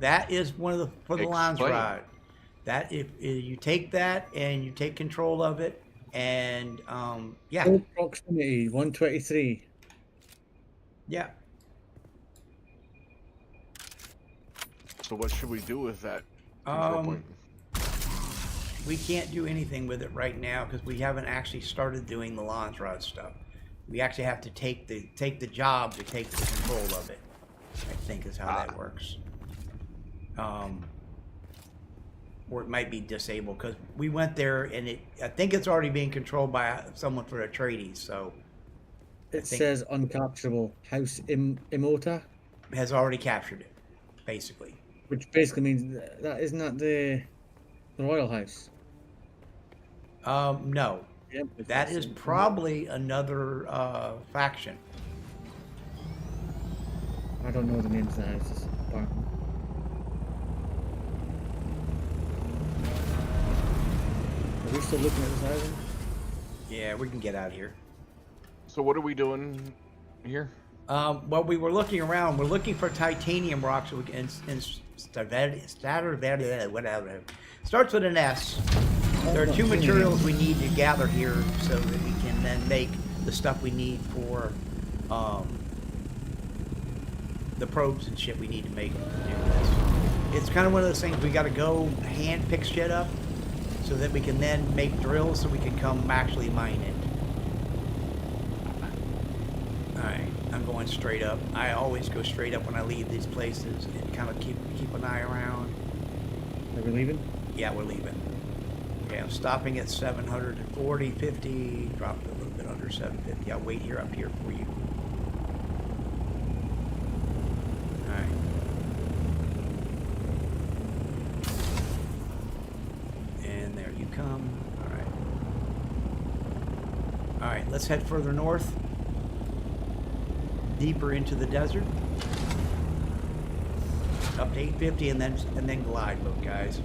Speaker 1: That is one of the for the lines
Speaker 3: Explain.
Speaker 1: rod. That if you take that and you take control of it, and yeah,
Speaker 2: Full proximity 123.
Speaker 1: yeah.
Speaker 3: So what should we do with that control point?
Speaker 1: We can't do anything with it right now because we haven't actually started doing the lines rod stuff. We actually have to take the job to take the control of it. I think is how that works. Or it might be disabled because we went there and I think it's already being controlled by someone for Atreides. So
Speaker 2: It says uncapturable. House Imota,
Speaker 1: has already captured it, basically.
Speaker 2: which basically means that isn't that the royal house.
Speaker 1: No,
Speaker 2: Yep,
Speaker 1: that is probably another faction.
Speaker 2: I don't know the names of the houses. Pardon. Are we still looking at this island?
Speaker 1: Yeah, we can get out of here.
Speaker 3: So what are we doing here?
Speaker 1: Well, we were looking around. We're looking for titanium rocks so we can, whatever. Starts with an S. There are two materials we need to gather here so that we can then make the stuff we need for the probes and shit we need to make to do this. It's kind of one of those things we got to go hand pick shit up so that we can then make drills so we can come actually mine it. Alright, I'm going straight up. I always go straight up when I leave these places and kind of keep an eye around.
Speaker 2: Are we leaving?
Speaker 1: Yeah, we're leaving. Okay, I'm stopping at 740, 50, dropped a little bit under 750. I'll wait here up here for you. Alright. And there you come. Alright. Alright, let's head further north. Deeper into the desert. Up to 850 and then glide boat, guys.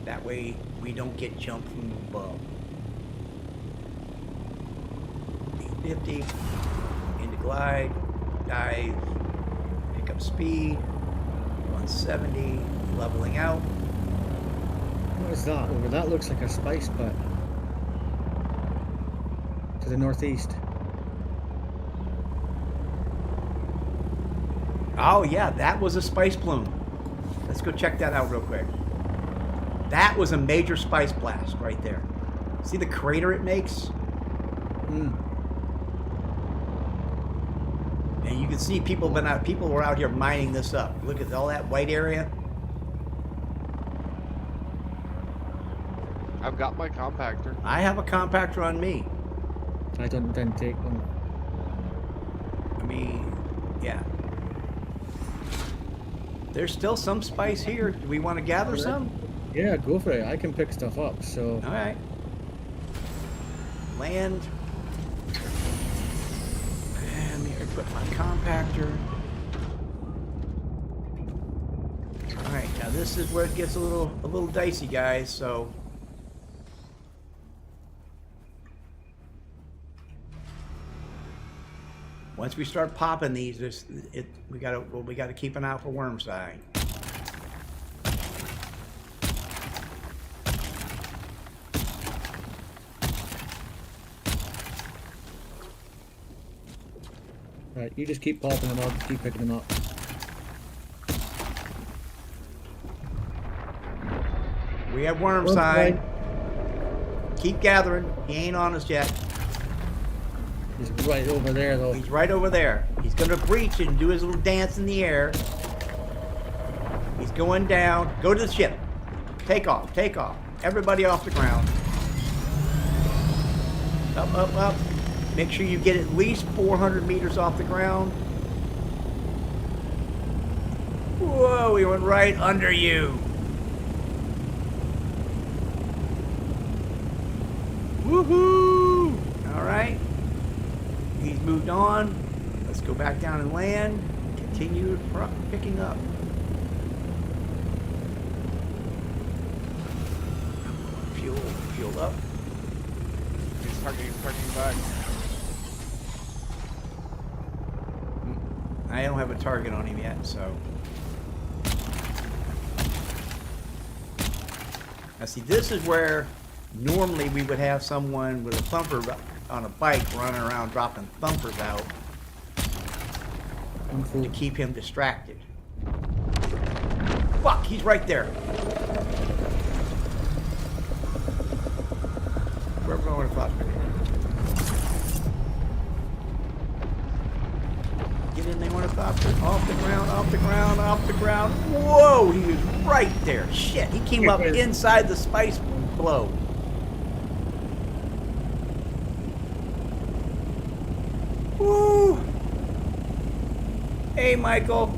Speaker 1: That way we don't get jumped from above. 850 into glide, dive, pick up speed, 170, leveling out.
Speaker 2: What is that over? That looks like a spice pit. To the northeast.
Speaker 1: Oh yeah, that was a spice plume. Let's go check that out real quick. That was a major spice blast right there. See the crater it makes?
Speaker 2: Hmm.
Speaker 1: And you can see people were out here mining this up. Look at all that white area.
Speaker 3: I've got my compactor.
Speaker 1: I have a compactor on me.
Speaker 2: I don't intend to take one.
Speaker 1: I mean, yeah. There's still some spice here. Do we want to gather some?
Speaker 2: Yeah, go for it. I can pick stuff up, so...
Speaker 1: All right. Land. And let me equip my compactor. All right, now this is where it gets a little dicey, guys. So. Once we start popping these, we gotta keep an eye out for worm's eye.
Speaker 2: Right, you just keep popping them up, keep picking them up.
Speaker 1: We have worm's eye. Keep gathering. He ain't on us yet.
Speaker 2: He's right over there, though.
Speaker 1: He's right over there. He's gonna breach and do his little dance in the air. He's going down. Go to the ship. Take off. Take off. Everybody off the ground. Up, up, up. Make sure you get at least 400 meters off the ground. Whoa, we went right under you. Woohoo! All right. He's moved on. Let's go go back down and land. Continue picking up. Fuel up.
Speaker 3: He's targeting back.
Speaker 1: I don't have a target on him yet, so. Now see, this is where normally we would have someone with a thumper on a bike running around dropping thumpers out to keep him distracted. Fuck, he's right there. Where am I going to fuck? Get in there, want to stop it. Off the ground, off the ground, off the ground. Whoa, he was right there. Shit, he came up inside the spice blow. Woo! Hey, Michael.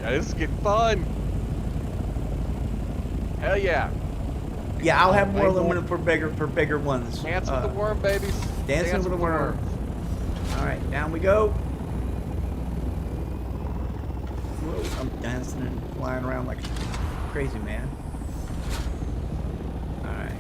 Speaker 3: Yeah, this is getting fun. Hell yeah.
Speaker 1: Yeah, I'll have more aluminum for bigger ones.
Speaker 3: Dance with the worm, babies.
Speaker 1: Dancing with the worm. All right, down we go. Whoa, I'm dancing and flying around like a crazy man. All right.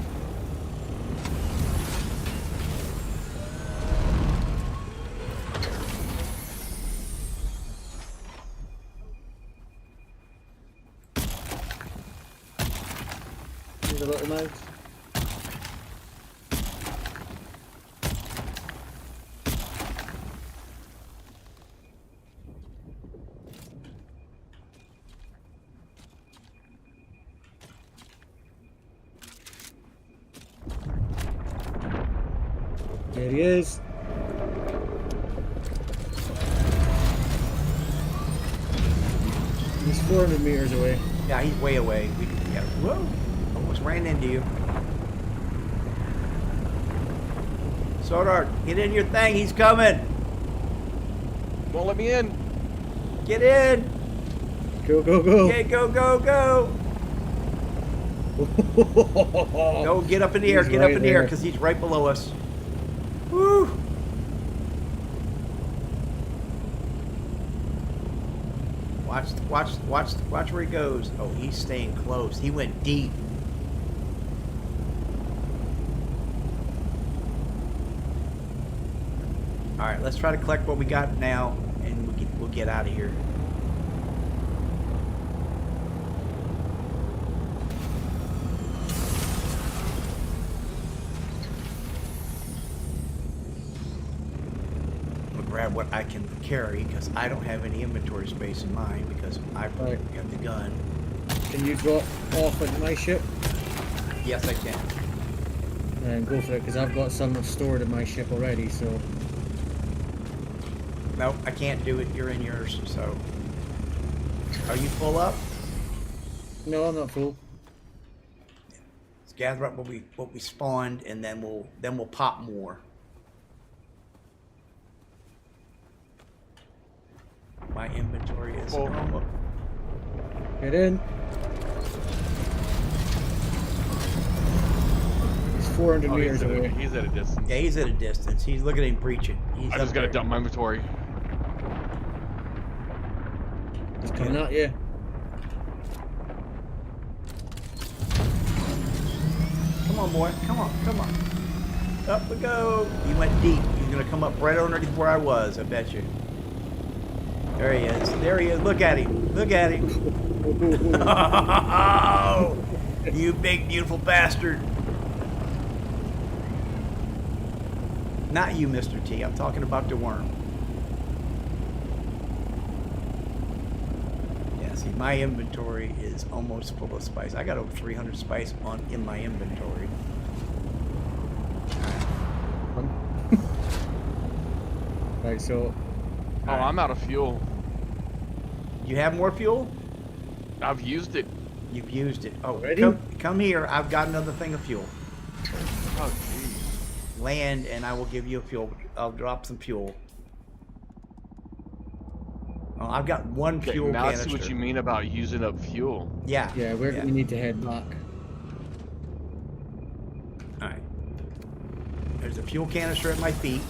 Speaker 2: Here's a little mouse. There he is. He's 400 meters away.
Speaker 1: Yeah, he's way away. Yeah, whoa, almost ran into you. Sodar, get in your thing. He's coming.
Speaker 3: Won't let me in.
Speaker 1: Get in.
Speaker 2: Go, go, go.
Speaker 1: Yeah, go, go, go. Go, get up in the air.
Speaker 2: He's
Speaker 1: Get
Speaker 2: right
Speaker 1: up in the air
Speaker 2: there.
Speaker 1: because he's right below us. Woo. Watch where he goes. Oh, he's staying close. He went deep. All right, let's try to collect what we got now, and we'll get out of here. Grab what I can carry because I don't have any inventory space in mine because I've got the gun.
Speaker 2: Can you drop off at my ship
Speaker 1: Yes, I can.
Speaker 2: and go for it? Because I've got some stored in my ship already. So
Speaker 1: No, I can't do it. You're in yours. So, are you full up?
Speaker 2: no, I'm not full.
Speaker 1: Let's gather up what we spawned, and then we'll pop more. My inventory is
Speaker 3: Full.
Speaker 1: almost.
Speaker 2: Get in. He's 400 meters away.
Speaker 3: He's at a distance.
Speaker 1: Yeah, he's at a distance. He's look at him breaching. He's
Speaker 3: I
Speaker 1: up
Speaker 3: just gotta
Speaker 1: there.
Speaker 3: dump my inventory.
Speaker 2: He's coming at you.
Speaker 1: Come on, boy. Come on. Come on. Up we go. He went deep. He's gonna come up right underneath where I was. I bet you. There he is. There he is. Look at him. Look at him. Oh, you big beautiful bastard. Not you, Mr. T. I'm talking about the worm. Yeah, see, my inventory is almost full of spice. I got over 300 spice in my inventory.
Speaker 2: Right, so
Speaker 3: Oh, I'm out of fuel.
Speaker 1: You have more fuel?
Speaker 3: I've used it.
Speaker 1: You've used it. Oh,
Speaker 2: Ready?
Speaker 1: come here. I've got another thing of fuel.
Speaker 3: Oh, jeez.
Speaker 1: Land, and I will give you a fuel. I'll drop some fuel. Oh, I've got one
Speaker 3: Okay,
Speaker 1: fuel
Speaker 3: now I
Speaker 1: canister.
Speaker 3: see what you mean about using up fuel.
Speaker 1: Yeah.
Speaker 2: yeah, we need to head back.
Speaker 1: All right. There's a fuel canister at my feet.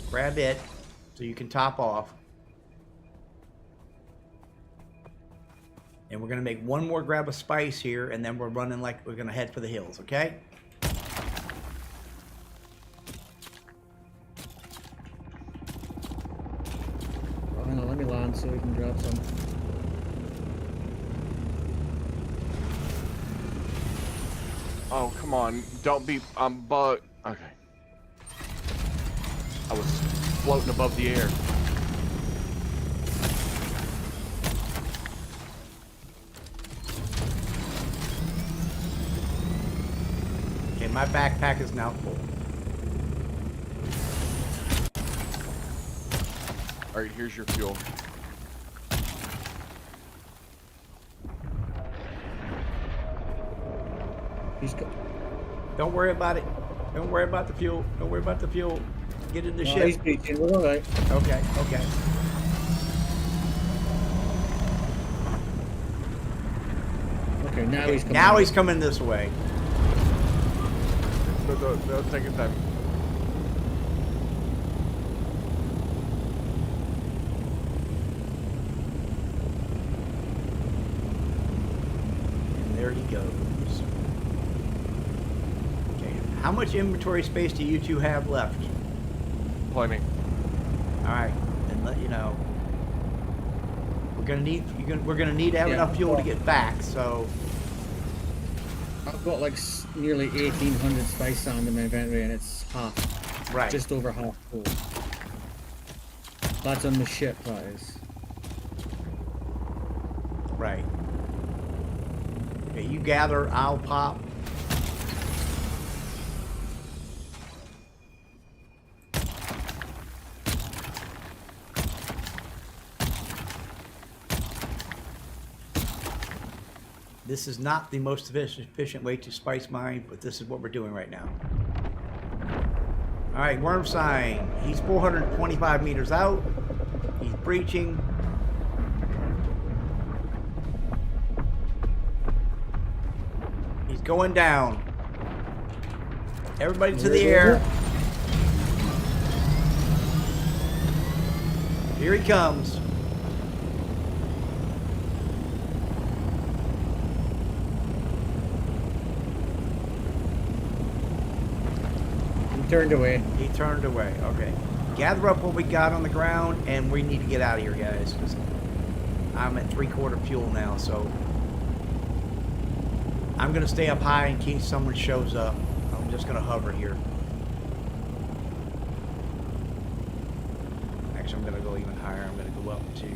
Speaker 1: Grab it. so you can top off. And we're gonna make one more grab of spice here, and then we're running like we're gonna head for the hills, okay?
Speaker 2: Oh, hang on, let me land so we can grab some.
Speaker 3: Oh, come on. Don't be... I'm bug... Okay. I was floating above the air.
Speaker 1: Okay, my backpack is now full.
Speaker 3: Alright, here's your fuel.
Speaker 2: He's got.
Speaker 1: Don't worry about it. Don't worry about the fuel. Don't worry about the fuel. Get in the
Speaker 2: No,
Speaker 1: ship.
Speaker 2: he's breaching. We're all right.
Speaker 1: Okay, okay.
Speaker 2: Okay, now he's coming.
Speaker 1: Now he's coming this way.
Speaker 3: No, take your time.
Speaker 1: And there he goes. Okay, how much inventory space do you two have left?
Speaker 3: Plenty.
Speaker 1: All right, and let you know. We're gonna need to have
Speaker 2: Yeah.
Speaker 1: enough fuel to get back. So
Speaker 2: I've got like nearly 1,800 spice sand in my inventory, and it's half,
Speaker 1: right,
Speaker 2: just over half full. That's on the ship, that is.
Speaker 1: right. Okay, you gather. I'll pop. This is not the most efficient way to spice mine, but this is what we're doing right now. All right, worm sign. He's 425 meters out. He's breaching. He's going down. Everybody to the air. Here he comes.
Speaker 2: He turned away.
Speaker 1: He turned away. Okay. Gather up what we got on the ground, and we need to get out of here, guys. 'Cause I'm at 3/4 fuel now, so I'm gonna stay up high in case someone shows up. I'm just gonna hover here. Actually, I'm gonna go even higher. I'm gonna go up to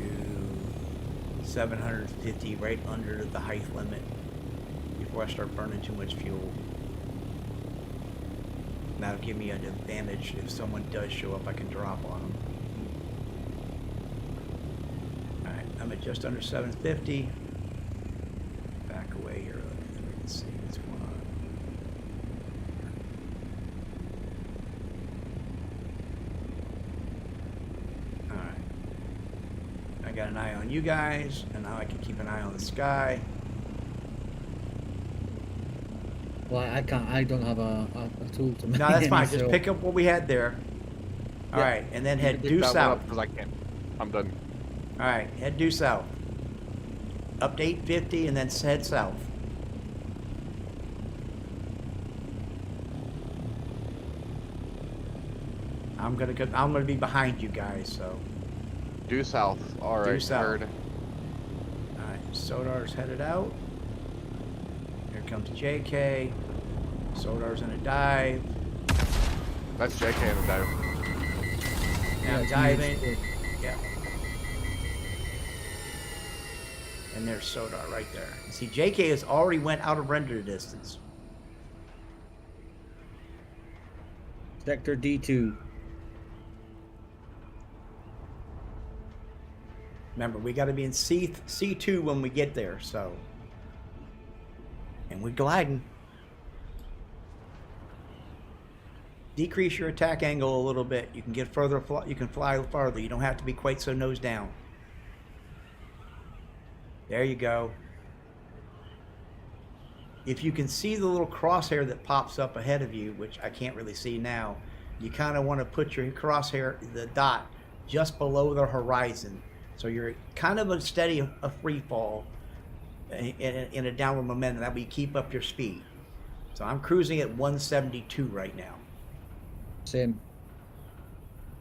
Speaker 1: 750, right under the height limit, before I start burning too much fuel. That'll give me an advantage. If someone does show up, I can drop on them. Alright, I'm at just under 750. Back away here. Let's see what's going on. Alright. I got an eye on you guys, and now I can keep an eye on the sky.
Speaker 2: Well, I can't. I don't have a tool to.
Speaker 1: No, that's fine. Just
Speaker 2: so-
Speaker 1: pick up what we had there. All
Speaker 3: Yeah.
Speaker 1: right, and then head
Speaker 3: Pick
Speaker 1: due
Speaker 3: that one
Speaker 1: south.
Speaker 3: up 'cause I can't. I'm done.
Speaker 1: All right, head due south. Up to 850, and then head south. I'm gonna be behind you guys. So,
Speaker 3: Due south. All right.
Speaker 1: Due south.
Speaker 3: Heard.
Speaker 1: all right, Sodar's headed out. Here comes JK. Sodar's in a dive.
Speaker 3: That's JK in the dive.
Speaker 1: Now
Speaker 2: it's
Speaker 1: diving.
Speaker 2: huge.
Speaker 1: Yeah. And there's Sodar right there. See, JK has already went out of render distance.
Speaker 2: Sector D2.
Speaker 1: Remember, we got to be in C2 when we get there, so. And we're gliding. Decrease your attack angle a little bit. You can get further. You can fly farther. You don't have to be quite so nose down. There you go. If you can see the little crosshair that pops up ahead of you, which I can't really see now, you kind of want to put your crosshair, the dot, just below the horizon. So you're kind of a free fall in a downward momentum. That way you keep up your speed. So I'm cruising at 172 right now.
Speaker 2: Same.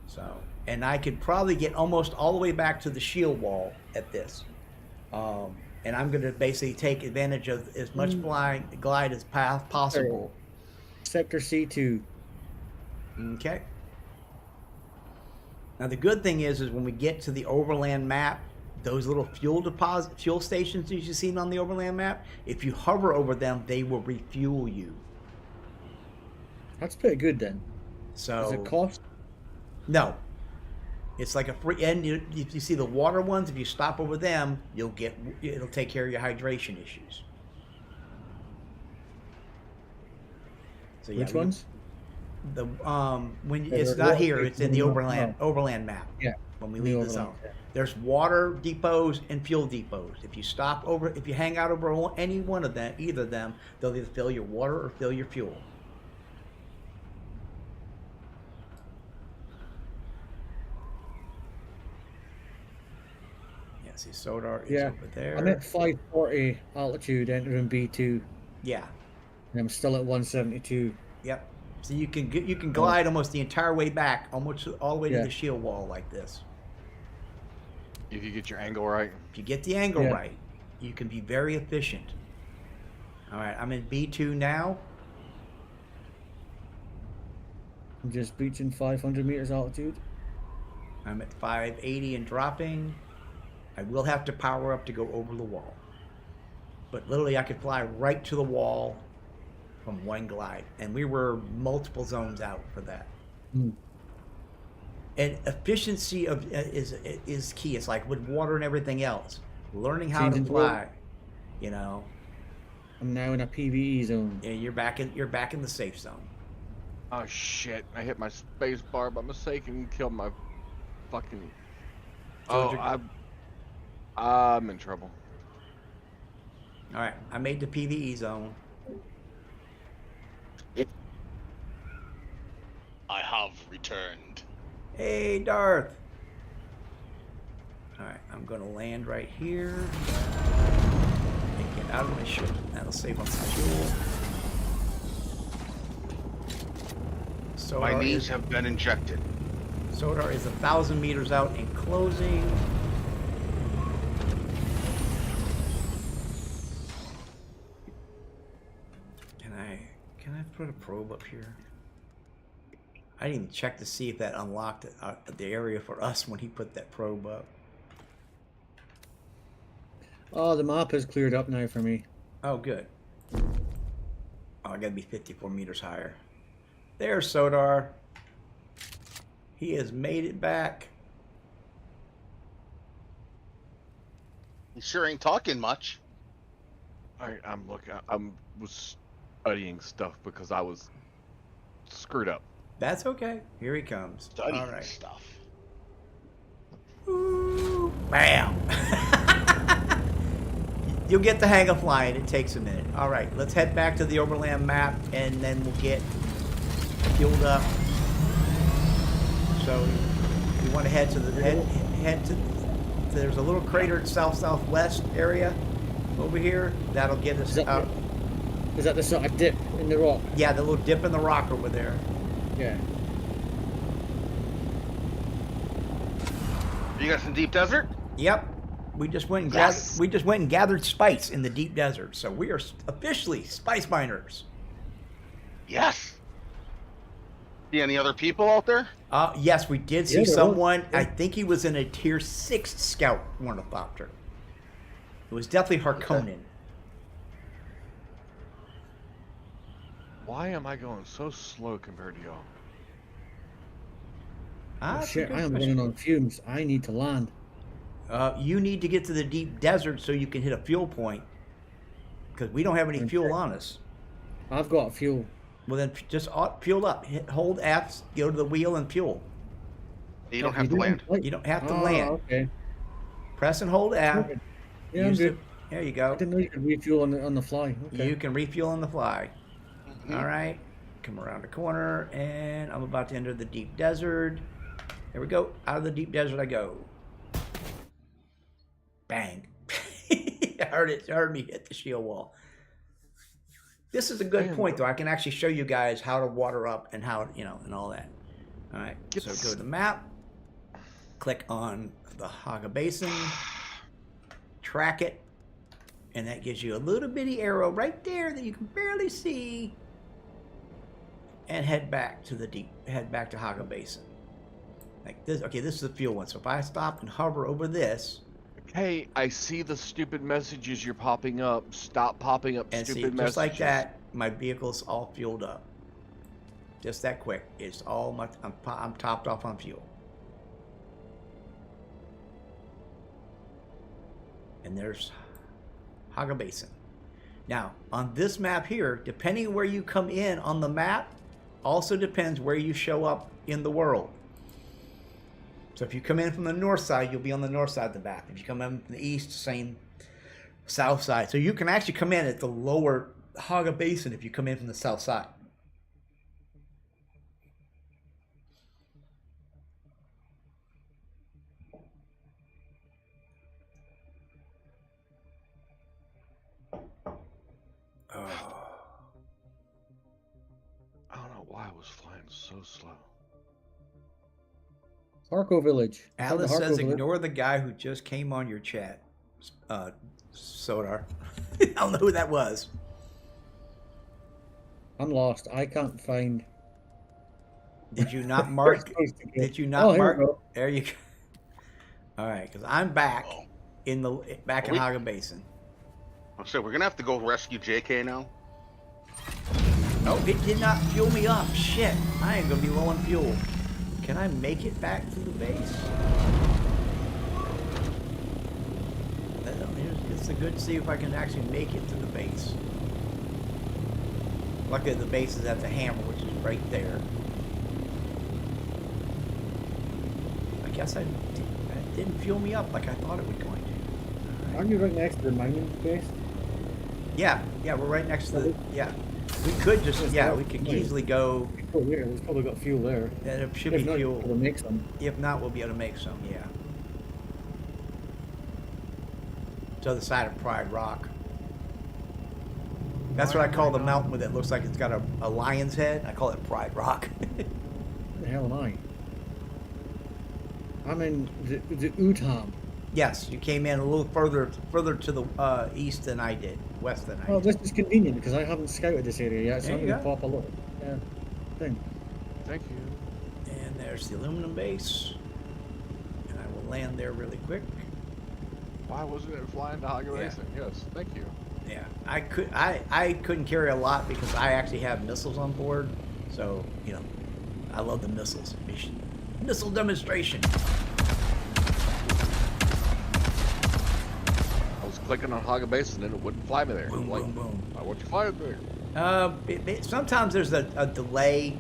Speaker 1: So, and I could probably get almost all the way back to the shield wall at this. And I'm going to basically take advantage of as much glide as possible.
Speaker 2: Sector C2.
Speaker 1: Okay. Now the good thing is when we get to the overland map, those little fuel stations that you see on the overland map, if you hover over them, they will refuel you.
Speaker 2: That's pretty good then.
Speaker 1: So
Speaker 2: does it cost?
Speaker 1: No. It's like a free, and if you see the water ones, if you stop over them, it'll take care of your hydration issues. So,
Speaker 2: Which ones?
Speaker 1: The it's not here, it's in the overland map.
Speaker 2: Yeah.
Speaker 1: When we leave the zone, there's water depots and fuel depots. If you hang out over any one of them, either of them, they'll either fill your water or fill your fuel. See, Sodar is over there.
Speaker 2: I'm at 540 altitude entering B2.
Speaker 1: Yeah.
Speaker 2: And I'm still at 172.
Speaker 1: Yep. So you can glide almost the entire way back, almost all the way to the shield wall like this.
Speaker 3: If you get your angle right.
Speaker 1: If you get the angle right, you can be very efficient. All right, I'm in B2 now.
Speaker 2: I'm just reaching 500 meters altitude.
Speaker 1: I'm at 580 and dropping. I will have to power up to go over the wall. But literally I could fly right to the wall from one glide. And we were multiple zones out for that.
Speaker 2: Mm.
Speaker 1: And efficiency is key. It's like with water and everything else. Learning how to fly, you know.
Speaker 2: I'm now in a PvE zone.
Speaker 1: Yeah, you're back in the safe zone.
Speaker 3: Oh shit, I hit my space bar by mistake and killed my fucking... I'm in trouble.
Speaker 1: All right, I made the PvE zone.
Speaker 5: I have returned.
Speaker 1: Hey, Darth. All right, I'm going to land right here. And get out of my ship. That'll save on some fuel.
Speaker 5: My needs have been injected.
Speaker 1: Sodar is 1,000 meters out and closing. Can I put a probe up here? I didn't even check to see if that unlocked the area for us when he put that probe up.
Speaker 2: Oh, the map is cleared up now for me.
Speaker 1: Oh, good. Oh, I gotta be 54 meters higher. There's Sodar. He has made it back.
Speaker 5: He sure ain't talking much.
Speaker 3: I'm looking. I was studying stuff because I was screwed up.
Speaker 1: That's okay. Here he comes.
Speaker 5: Studying
Speaker 1: All right.
Speaker 5: stuff.
Speaker 1: Ooh, bam. You'll get the hang of flying. It takes a minute. All right, let's head back to the overland map, and then we'll get fueled up. So we want to head to the head to. There's a little crater southwest area over here. That'll get us out.
Speaker 2: Is that the sort of dip in the rock?
Speaker 1: Yeah, the little dip in the rock over there.
Speaker 2: Yeah.
Speaker 5: You got some deep desert?
Speaker 1: Yep. We just went and gathered spice in the deep desert. So we are officially spice miners.
Speaker 5: Yes. See any other people out there?
Speaker 1: Yes, we did see someone. I think he was in a tier 6 scout ornithopter. It was definitely Harkonnen.
Speaker 5: Okay.
Speaker 3: Why am I going so slow compared to y'all?
Speaker 2: Oh, shit, I am running on fumes. I need to land.
Speaker 1: You need to get to the deep desert so you can hit a fuel point. Because we don't have any fuel on us.
Speaker 2: I've got fuel.
Speaker 1: Well, then just fuel up. Hold F, go to the wheel, and fuel.
Speaker 5: You don't have to land.
Speaker 1: You don't have to land.
Speaker 2: Okay.
Speaker 1: Press and hold F.
Speaker 2: Yeah, I'm good.
Speaker 1: There you go.
Speaker 2: I didn't know you could refuel on the fly. Okay.
Speaker 1: You can refuel on the fly. All right. Come around the corner, and I'm about to enter the deep desert. Here we go. Out of the deep desert I go. Bang. I heard it. It heard me hit the shield wall. This is a good
Speaker 3: Damn,
Speaker 1: point, though. I can actually show you guys how to water up and how, you know, and all that. All right. So go to the map. Click on the Haga Basin. Track it. And that gives you a little bitty arrow right there that you can barely see. And head back to Haga Basin. Like this. Okay, this is the fuel one. So if I stop and hover over this.
Speaker 3: Hey, I see the stupid messages you're popping up. Stop popping up
Speaker 1: And
Speaker 3: stupid
Speaker 1: see,
Speaker 3: messages.
Speaker 1: just like that, my vehicle's all fueled up. Just that quick. It's all I'm topped off on fuel. And there's Haga Basin. Now, on this map here, depending on where you come in on the map, also depends where you show up in the world. So if you come in from the north side, you'll be on the north side of the map. If you come in from the east, same south side. So you can actually come in at the lower Haga Basin if you come in from the south side.
Speaker 3: I don't know why I was flying so slow.
Speaker 2: Harco Village. I found the
Speaker 1: Alice
Speaker 2: Harco
Speaker 1: says,
Speaker 2: Village.
Speaker 1: ignore the guy who just came on your chat. Sodar. I don't know who that was.
Speaker 2: I'm lost. I can't find.
Speaker 1: Did you not mark? Did you not
Speaker 2: Oh, here we
Speaker 1: mark?
Speaker 2: go.
Speaker 1: There you go. All right, because I'm back
Speaker 5: Oh.
Speaker 1: in
Speaker 5: we-
Speaker 1: Haga Basin.
Speaker 5: So we're gonna have to go rescue JK now.
Speaker 1: Oh, it did not fuel me up. Shit, I ain't gonna be low on fuel. Can I make it back to the base? It's a good to see if I can actually make it to the base. Luckily, the base is at the hammer, which is right there. I guess it didn't fuel me up like I thought it was going to.
Speaker 2: Aren't you right next to the mining base?
Speaker 1: Yeah, we're right next to the. Yeah, we could just. Yeah, we could easily go.
Speaker 2: Oh, yeah, there's probably got fuel there.
Speaker 1: There should
Speaker 2: If
Speaker 1: be
Speaker 2: not,
Speaker 1: fuel.
Speaker 2: we'll make some.
Speaker 1: If not, we'll be able to make some. Yeah. It's the other side of Pride Rock. That's what I call the mountain that looks like it's got a lion's head. I call it Pride Rock.
Speaker 2: Where the hell am I? I'm in the Utam.
Speaker 1: Yes, you came in a little further to the east than I did, west than I
Speaker 2: Well,
Speaker 1: did.
Speaker 2: this is convenient because I haven't scouted this area yet, so
Speaker 1: There
Speaker 2: I'm
Speaker 1: you
Speaker 2: going to
Speaker 1: go.
Speaker 2: pop a little thing.
Speaker 3: Thank you.
Speaker 1: And there's the aluminum base. And I will land there really quick.
Speaker 3: Why wasn't it flying to Haga
Speaker 1: Yeah.
Speaker 3: Basin? Yes, thank you.
Speaker 1: Yeah, I couldn't carry a lot because I actually have missiles on board. So, you know, I love the missiles. Missile demonstration.
Speaker 3: I was clicking on Haga Basin and it wouldn't fly me there.
Speaker 1: Boom,
Speaker 3: Like,
Speaker 1: boom, boom.
Speaker 3: why won't you fly it there?
Speaker 1: Sometimes there's a delay.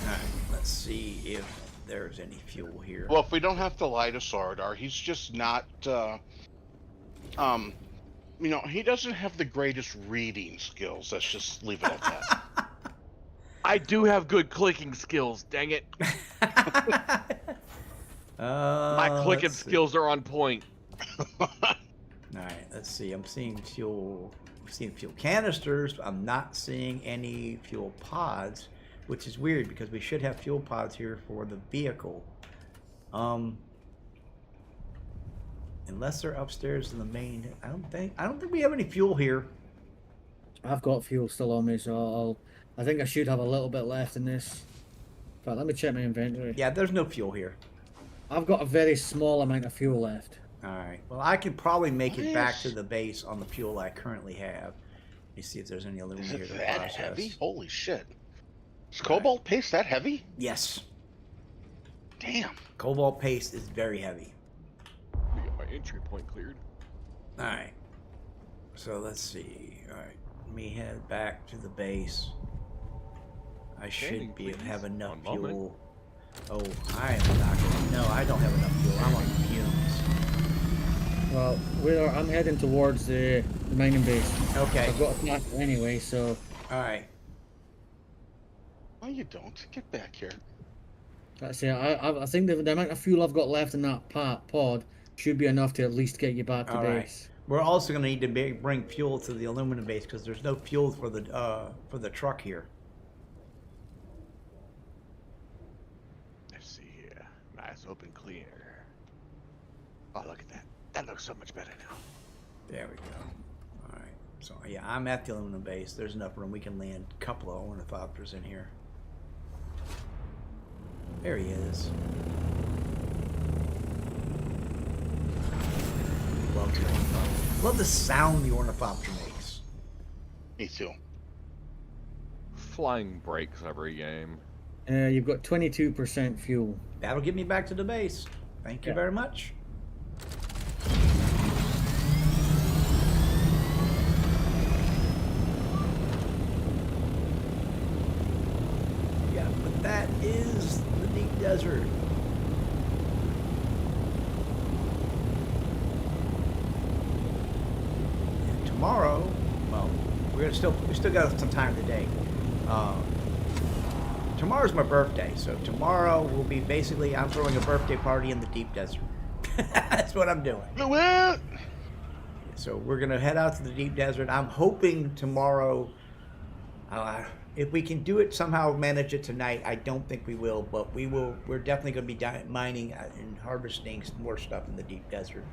Speaker 1: Alright, let's see if there's any fuel here.
Speaker 5: Well, if we don't have to lie to Sardar, he's just not. You know, he doesn't have the greatest reading skills. Let's just leave it at that.
Speaker 3: I do have good clicking skills, dang it. My clicking
Speaker 1: let's see.
Speaker 3: skills are on point.
Speaker 1: Alright, let's see. I'm seeing fuel canisters. I'm not seeing any fuel pods, which is weird because we should have fuel pods here for the vehicle. Unless they're upstairs in the main, I don't think we have any fuel here.
Speaker 2: I've got fuel still on me, so I think I should have a little bit left in this. In fact, let me check my inventory.
Speaker 1: Yeah, there's no fuel here.
Speaker 2: I've got a very small amount of fuel left.
Speaker 1: Alright. Well, I could probably make it back to the base on the fuel I currently have. Let me see if there's any aluminum
Speaker 5: Is
Speaker 1: here
Speaker 5: it
Speaker 1: to
Speaker 5: that
Speaker 1: process.
Speaker 5: heavy? Holy shit! Is cobalt paste that heavy?
Speaker 1: Yes.
Speaker 5: Damn.
Speaker 1: Cobalt paste is very heavy.
Speaker 3: We got my entry point cleared.
Speaker 1: Alright. So let's see. Alright. Let me head back to the base. I
Speaker 3: Standing,
Speaker 1: should
Speaker 3: please.
Speaker 1: have enough
Speaker 3: One moment.
Speaker 1: fuel. Oh, I am not gonna. No, I don't have enough fuel. I'm on fumes.
Speaker 2: Well, I'm heading towards the mining base.
Speaker 1: Okay.
Speaker 2: I've got a path anyway, so
Speaker 1: Alright.
Speaker 5: No, you don't. Get back here.
Speaker 2: That's it. I think the amount of fuel I've got left in that pod should be enough to at least get you back to
Speaker 1: All right.
Speaker 2: base.
Speaker 1: We're also going to need to bring fuel to the aluminum base because there's no fuel for the truck here.
Speaker 3: Let's see here. Nice, open, clear. Oh, look at that. That looks so much better now.
Speaker 1: There we go. All right. So yeah, I'm at the aluminum base. There's enough room. We can land a couple of ornithopters in here. There he is. Love the ornithopter. Love the sound the ornithopter makes.
Speaker 5: Me too.
Speaker 3: Flying breaks every game.
Speaker 2: You've got 22% fuel.
Speaker 1: That'll get me back to the base. Thank you very much. Yeah, but that is the deep desert. And tomorrow, well, we still got some time today. Tomorrow's my birthday, so tomorrow will be basically I'm throwing a birthday party in the deep desert. That's what I'm doing.
Speaker 5: Do it!
Speaker 1: So we're gonna head out to the deep desert. I'm hoping tomorrow, if we can do it somehow, manage it tonight. I don't think we will, but we will. We're definitely gonna be mining and harvesting some more stuff in the deep desert.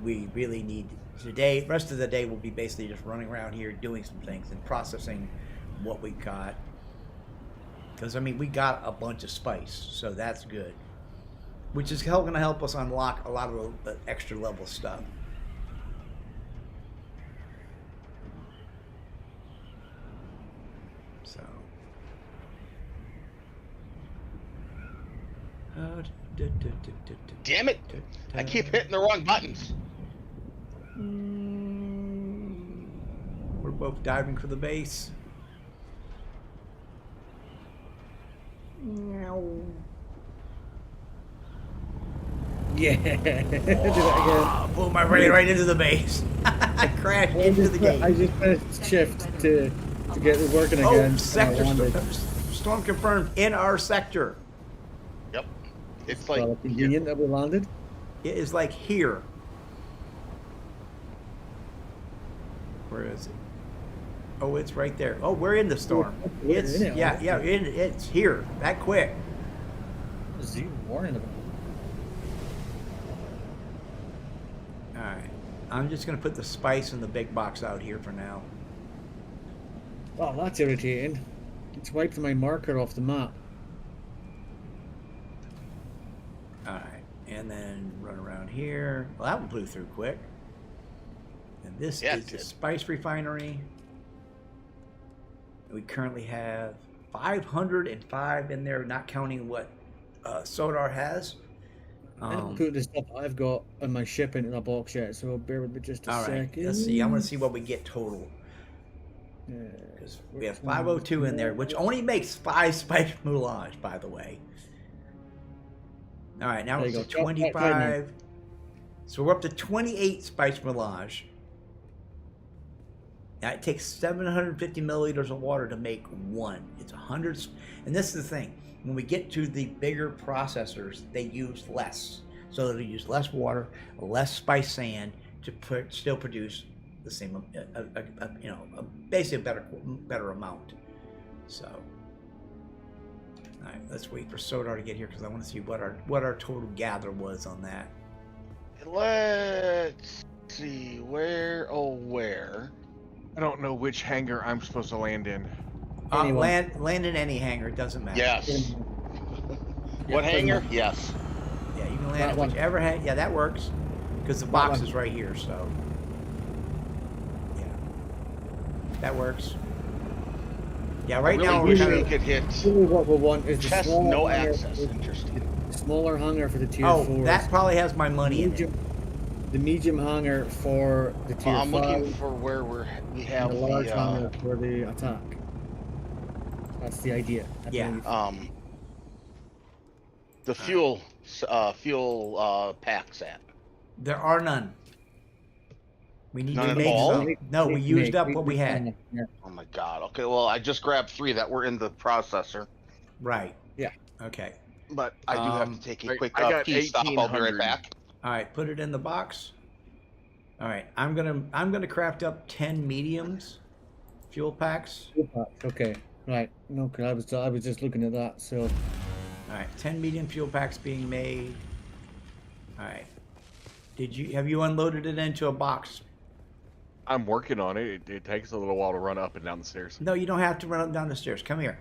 Speaker 1: We really need today. Rest of the day will be basically just running around here doing some things and processing what we got. Because I mean, we got a bunch of spice, so that's good. Which is going to help us unlock a lot of the extra level stuff. So.
Speaker 5: Damn it! I keep hitting the wrong buttons.
Speaker 1: We're both diving for the base.
Speaker 2: Yeah. Do that again.
Speaker 1: Boom, I ran right into the base. I crashed into the gate.
Speaker 2: I just pressed shift to get it working
Speaker 1: Oh,
Speaker 2: again.
Speaker 1: sector
Speaker 2: and I landed.
Speaker 1: storm confirmed in our sector.
Speaker 5: Yep. It's
Speaker 2: Well,
Speaker 5: like
Speaker 2: convenient that we landed.
Speaker 1: It is like here. Where is it? Oh, it's right there. Oh, we're in the storm.
Speaker 2: We're
Speaker 1: It's
Speaker 2: in it,
Speaker 1: yeah,
Speaker 2: aren't
Speaker 1: yeah.
Speaker 2: we?
Speaker 1: It's here. That quick.
Speaker 2: What is he warning about?
Speaker 1: All right. I'm just gonna put the spice in the big box out here for now.
Speaker 2: Oh, that's irritating. It's wiped my marker off the map.
Speaker 1: All right, and then run around here. Well, that one blew through quick. And this
Speaker 5: Yeah,
Speaker 1: is
Speaker 5: it
Speaker 1: the
Speaker 5: did.
Speaker 1: spice refinery. We currently have 505 in there, not counting what Sodar has.
Speaker 2: I haven't put the stuff I've got on my ship into the box yet, so bear with me just a
Speaker 1: All right,
Speaker 2: second.
Speaker 1: let's see. I want to see what we get total. Because we have 502 in there, which only makes 5 spice moulage, by the way. All right, now
Speaker 2: There
Speaker 1: it's
Speaker 2: you
Speaker 1: to
Speaker 2: go. Try now.
Speaker 1: 25. So we're up to 28 spice moulage. Now it takes 750 milliliters of water to make one. It's 100, and this is the thing. When we get to the bigger processors, they use less. So they use less water, less spice sand to still produce the same, basically a better amount. So, all right, let's wait for Sodar to get here because I want to see what our total gather was on that.
Speaker 5: let's see where.
Speaker 3: I don't know which hangar I'm supposed to land in.
Speaker 2: Anyone.
Speaker 1: Land in any hangar, it doesn't matter.
Speaker 5: Yes.
Speaker 2: Yeah,
Speaker 5: What hanger?
Speaker 2: pretty
Speaker 5: Yes.
Speaker 1: Yeah, you can land
Speaker 2: That
Speaker 1: in
Speaker 2: one.
Speaker 1: whichever hangar. Yeah, that works because the box
Speaker 2: one.
Speaker 1: is right here. So, yeah, that works. Yeah, right
Speaker 5: I
Speaker 1: now
Speaker 5: really
Speaker 1: we're
Speaker 5: wish
Speaker 1: kind
Speaker 5: we
Speaker 1: of.
Speaker 5: could hit
Speaker 2: Really what we want is the
Speaker 5: chest
Speaker 2: smaller
Speaker 5: no
Speaker 2: hangar,
Speaker 5: access. Interesting.
Speaker 2: smaller hangar for the tier
Speaker 1: Oh,
Speaker 2: 4.
Speaker 1: that probably has my money in it.
Speaker 2: The medium hangar for the tier
Speaker 5: I'm
Speaker 2: 5.
Speaker 5: looking for where we have
Speaker 2: and the large
Speaker 5: the
Speaker 2: hangar for the attack. That's the idea. I
Speaker 1: Yeah.
Speaker 2: believe.
Speaker 5: the fuel packs at.
Speaker 1: There are none. We need
Speaker 5: None
Speaker 1: to
Speaker 5: at
Speaker 1: make
Speaker 5: all?
Speaker 1: some. No, we used up what we had.
Speaker 2: Yeah.
Speaker 5: Oh my god. Okay, well I just grabbed 3 that were in the processor.
Speaker 1: Right.
Speaker 2: Yeah.
Speaker 1: Okay.
Speaker 5: But I do have
Speaker 1: Um,
Speaker 5: to take a
Speaker 3: Right,
Speaker 5: quick
Speaker 3: I got
Speaker 5: pee stop. I'll be right
Speaker 3: 1800.
Speaker 5: back.
Speaker 1: All right. Put it in the box. All right. I'm gonna craft up 10 mediums fuel packs.
Speaker 2: Okay. Right. No, 'cause I was just looking at that. So
Speaker 1: All right. 10 medium fuel packs being made. All right. Have you unloaded it into a box?
Speaker 3: I'm working on it. It takes a little while to run up and down the stairs.
Speaker 1: No, you don't have to run up and down the stairs. Come here.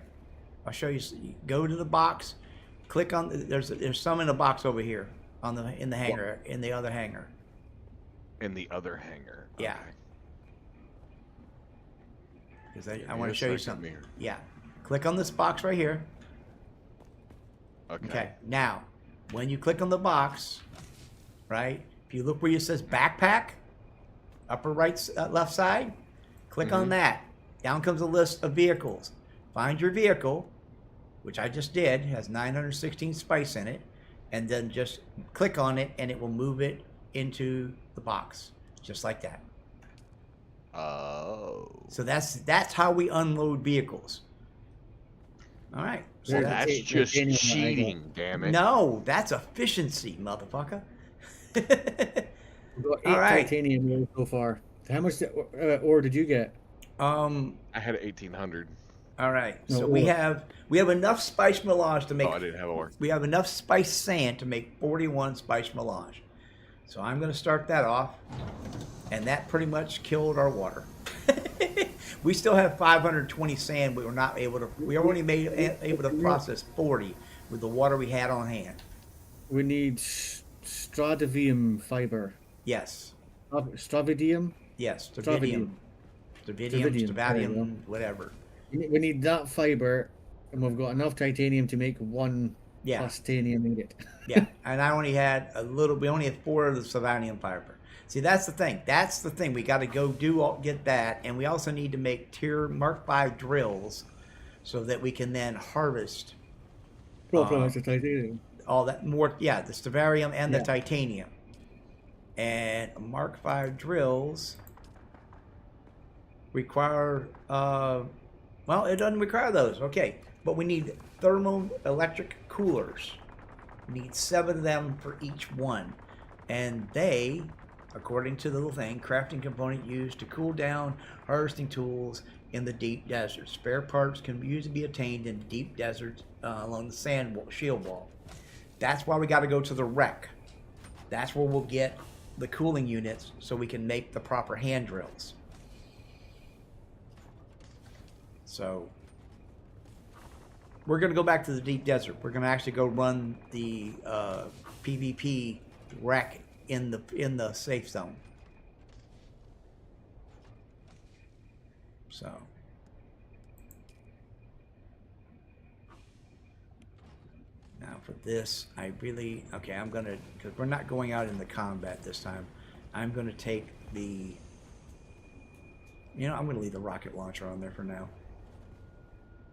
Speaker 1: I'll show you. Go to the box. Click on. There's some in the box over here in the hangar in the other hangar.
Speaker 3: In the other hangar.
Speaker 1: Yeah.
Speaker 3: Okay.
Speaker 1: Because I
Speaker 3: Give
Speaker 1: want
Speaker 3: me
Speaker 1: to
Speaker 3: a
Speaker 1: show you
Speaker 3: second
Speaker 1: something.
Speaker 3: here.
Speaker 1: Yeah. Click on this box right here.
Speaker 3: Okay.
Speaker 1: Okay. Now, when you click on the box, right? If you look where it says backpack, upper right, left side, click on that. Down comes a list of vehicles. Find your vehicle, which I just did, has 916 spice in it, and then just click on it, and it will move it into the box, just like that.
Speaker 3: Oh.
Speaker 1: So that's how we unload vehicles. All right. So
Speaker 3: Well,
Speaker 2: There's
Speaker 3: that's
Speaker 2: a
Speaker 3: just
Speaker 2: titanium that I got.
Speaker 3: cheating, damn it.
Speaker 1: no, that's efficiency, motherfucker.
Speaker 2: we've got 8
Speaker 1: All right.
Speaker 2: titanium ore so far. How much ore did you get?
Speaker 3: I had 1800.
Speaker 1: All right.
Speaker 2: No,
Speaker 1: So we
Speaker 2: ore.
Speaker 1: have enough spice melange to make.
Speaker 3: Oh, I didn't have ore.
Speaker 1: We have enough spice sand to make 41 spice melange. So I'm going to start that off, and that pretty much killed our water. We still have 520 sand. We were not able to. We were only able to process 40 with the water we had on hand.
Speaker 2: We need stradivium fiber.
Speaker 1: Yes.
Speaker 2: Stravidium?
Speaker 1: Yes.
Speaker 2: Stravidium.
Speaker 1: Stravidium,
Speaker 2: There you
Speaker 1: Stravadium, whatever.
Speaker 2: We need that fiber, and we've got enough titanium to make one
Speaker 1: Yeah.
Speaker 2: plastanium ingot.
Speaker 1: Yeah, and I only had a little. We only had 4 of the Savanium fiber. See, that's the thing. That's the thing. We got to go get that, and we also need to make tier Mark V drills, so that we can then harvest
Speaker 2: Proper the titanium.
Speaker 1: all that more. Yeah, the Stavarium and the
Speaker 2: Yeah.
Speaker 1: titanium, and Mark V drills require. Well, it doesn't require those. Okay, but we need thermoelectric coolers. We need 7 of them for each one, and they, according to the little thing, crafting component used to cool down harvesting tools in the deep desert. Spare parts can usually be obtained in deep deserts along the sand shield wall. That's why we got to go to the wreck. That's where we'll get the cooling units so we can make the proper hand drills. So we're going to go back to the deep desert. We're going to actually go run the PvP wreck in the safe zone. So now for this, I'm going to, because we're not going out into combat this time, I'm going to take I'm going to leave the rocket launcher on there for now.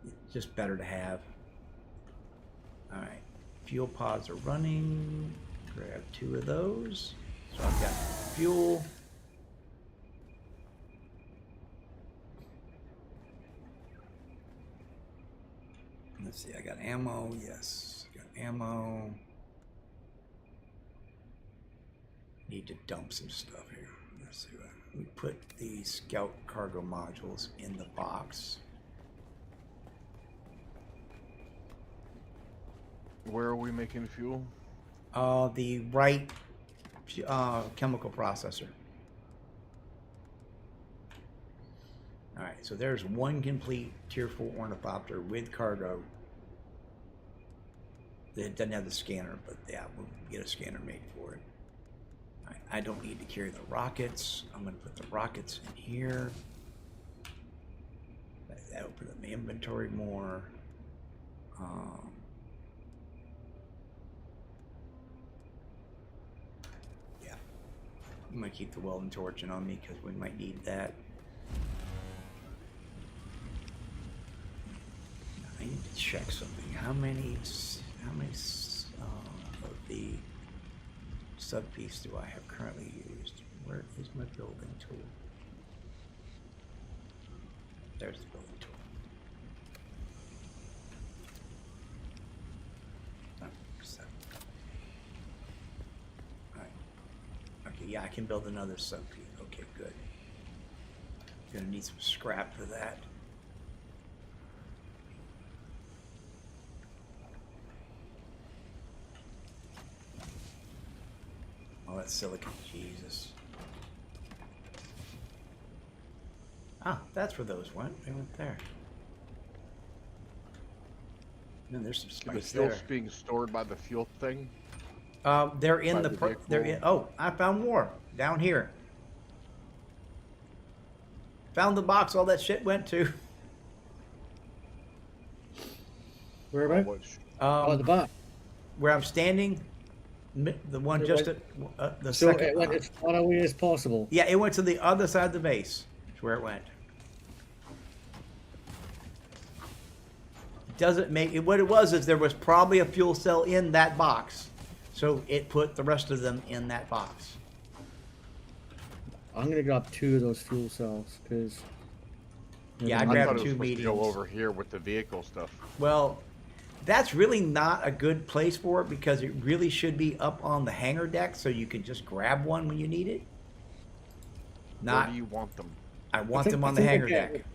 Speaker 1: It's just better to have. All right, fuel pods are running. Grab 2 of those. So I've got fuel. Let's see, I got ammo. Yes, got ammo. Need to dump some stuff here. Let's see. We put the scout cargo modules in the box.
Speaker 3: Where are we making fuel?
Speaker 1: The right chemical processor. All right, so there's 1 complete tier 4 ornithopter with cargo. It doesn't have the scanner, but yeah, we'll get a scanner made for it. All right, I don't need to carry the rockets. I'm going to put the rockets in here. That open up my inventory more. I'm going to keep the welding torch on me because we might need that. I need to check something. How many of the sub-piece do I have currently used? Where is my building tool? There's the building tool. Yeah, I can build another sub P. Okay, good. Gonna need some scrap for that. Oh, that's silicon. Jesus. Ah, that's where those went. They went there. And there's some
Speaker 3: The
Speaker 1: spice
Speaker 3: fuel's
Speaker 1: there.
Speaker 3: being stored by the fuel thing.
Speaker 1: They're in
Speaker 3: By
Speaker 1: the.
Speaker 3: the
Speaker 1: They're in.
Speaker 3: vehicle.
Speaker 1: Oh, I found more down here. Found the box all that shit went to.
Speaker 2: Where
Speaker 3: Oh,
Speaker 2: about?
Speaker 3: which-
Speaker 2: Oh, at the back.
Speaker 1: Where I'm standing, the one
Speaker 2: It
Speaker 1: just
Speaker 2: went-
Speaker 1: at the
Speaker 2: So
Speaker 1: second.
Speaker 2: it went as far away as possible.
Speaker 1: Yeah, it went to the other side of the base. That's where it went. Doesn't make it. What it was is there was probably a fuel cell in that box, so it put the rest of them in that box.
Speaker 2: I'm gonna grab 2 of those fuel cells because.
Speaker 1: Yeah, I
Speaker 3: I
Speaker 1: grabbed
Speaker 3: thought it was
Speaker 1: 2
Speaker 3: supposed to go
Speaker 1: mediums.
Speaker 3: over here with the vehicle stuff.
Speaker 1: Well, that's really not a good place for it because it really should be up on the hangar deck, so you can just grab one when you need it.
Speaker 3: Where
Speaker 1: Not,
Speaker 3: do you want them?
Speaker 1: I want them on the hangar deck.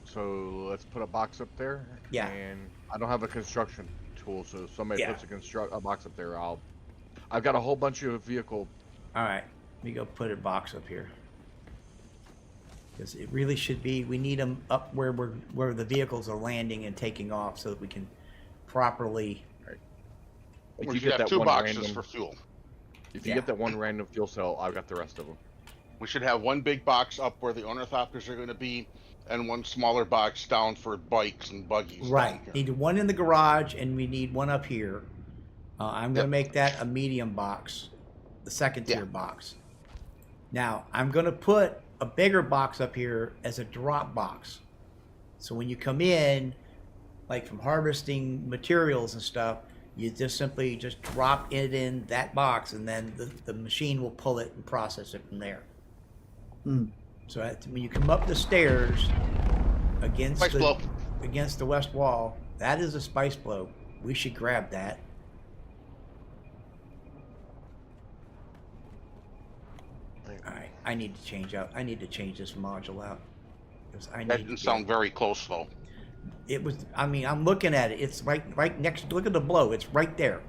Speaker 3: So let's put a box up there.
Speaker 1: Yeah.
Speaker 3: And I don't have a construction tool, so if somebody
Speaker 1: Yeah.
Speaker 3: puts a box up there, I've got a whole bunch of vehicle.
Speaker 1: All right, let me go put a box up here. Because it really should be, we need them up where the vehicles are landing and taking off so that we can properly.
Speaker 3: If
Speaker 5: We
Speaker 3: you
Speaker 5: should
Speaker 3: get
Speaker 5: have
Speaker 3: that
Speaker 5: 2
Speaker 3: one
Speaker 5: boxes
Speaker 3: random,
Speaker 5: for fuel.
Speaker 3: if you
Speaker 1: Yeah.
Speaker 3: get that one random fuel cell, I've got the rest of them.
Speaker 5: We should have one big box up where the ornithopters are going to be, and one smaller box down for bikes and buggies. down
Speaker 1: Right,
Speaker 5: here.
Speaker 1: need one in the garage and we need one up here. I'm gonna
Speaker 5: Yep.
Speaker 1: make that a medium box, the second tier
Speaker 5: Yeah.
Speaker 1: box. Now, I'm gonna put a bigger box up here as a drop box. So when you come in, like from harvesting materials and stuff, you just simply just drop it in that box and then the machine will pull it and process it from there.
Speaker 2: Hmm.
Speaker 1: So when you come up the stairs against
Speaker 5: Spice blow.
Speaker 1: against the west wall, that is a spice blow. We should grab that. All right, I need to change out. I need to change this module out. 'Cause I
Speaker 5: That
Speaker 1: need
Speaker 5: didn't
Speaker 1: to
Speaker 5: sound very close, though.
Speaker 1: It was. I mean, I'm looking at it. It's right next. Look at the blow. It's right there.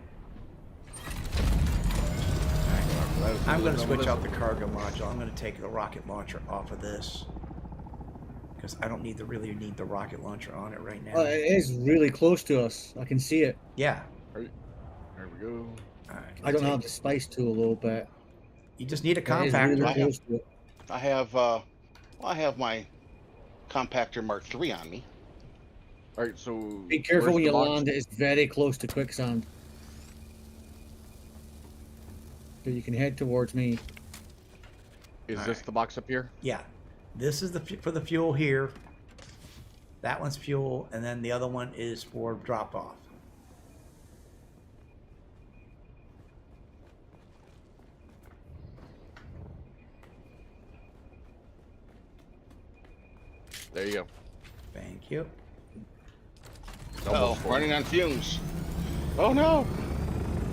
Speaker 1: I'm going to switch out the cargo module. I'm going to take the rocket launcher off of this because I don't really need the rocket launcher on it right now.
Speaker 2: Well, it is really close to us. I can see it.
Speaker 1: Yeah.
Speaker 3: There we go.
Speaker 1: All right,
Speaker 2: I don't have the spice tool though, but
Speaker 1: You just need a
Speaker 2: it is
Speaker 1: compactor.
Speaker 2: really close to it.
Speaker 5: I have my compactor Mark III on me.
Speaker 3: All right, so
Speaker 2: Be careful
Speaker 3: where's
Speaker 2: when
Speaker 3: the
Speaker 2: you
Speaker 3: box?
Speaker 2: land. It is very close to quicksand. So you can head towards me.
Speaker 3: Is
Speaker 1: All
Speaker 3: this
Speaker 1: right.
Speaker 3: the box up here?
Speaker 1: Yeah. This is for the fuel here. That one's fuel, and then the other one is for drop off.
Speaker 3: There you go.
Speaker 1: Thank you.
Speaker 3: No
Speaker 5: Oh,
Speaker 3: more for
Speaker 5: running
Speaker 3: it.
Speaker 5: on fumes. Oh no!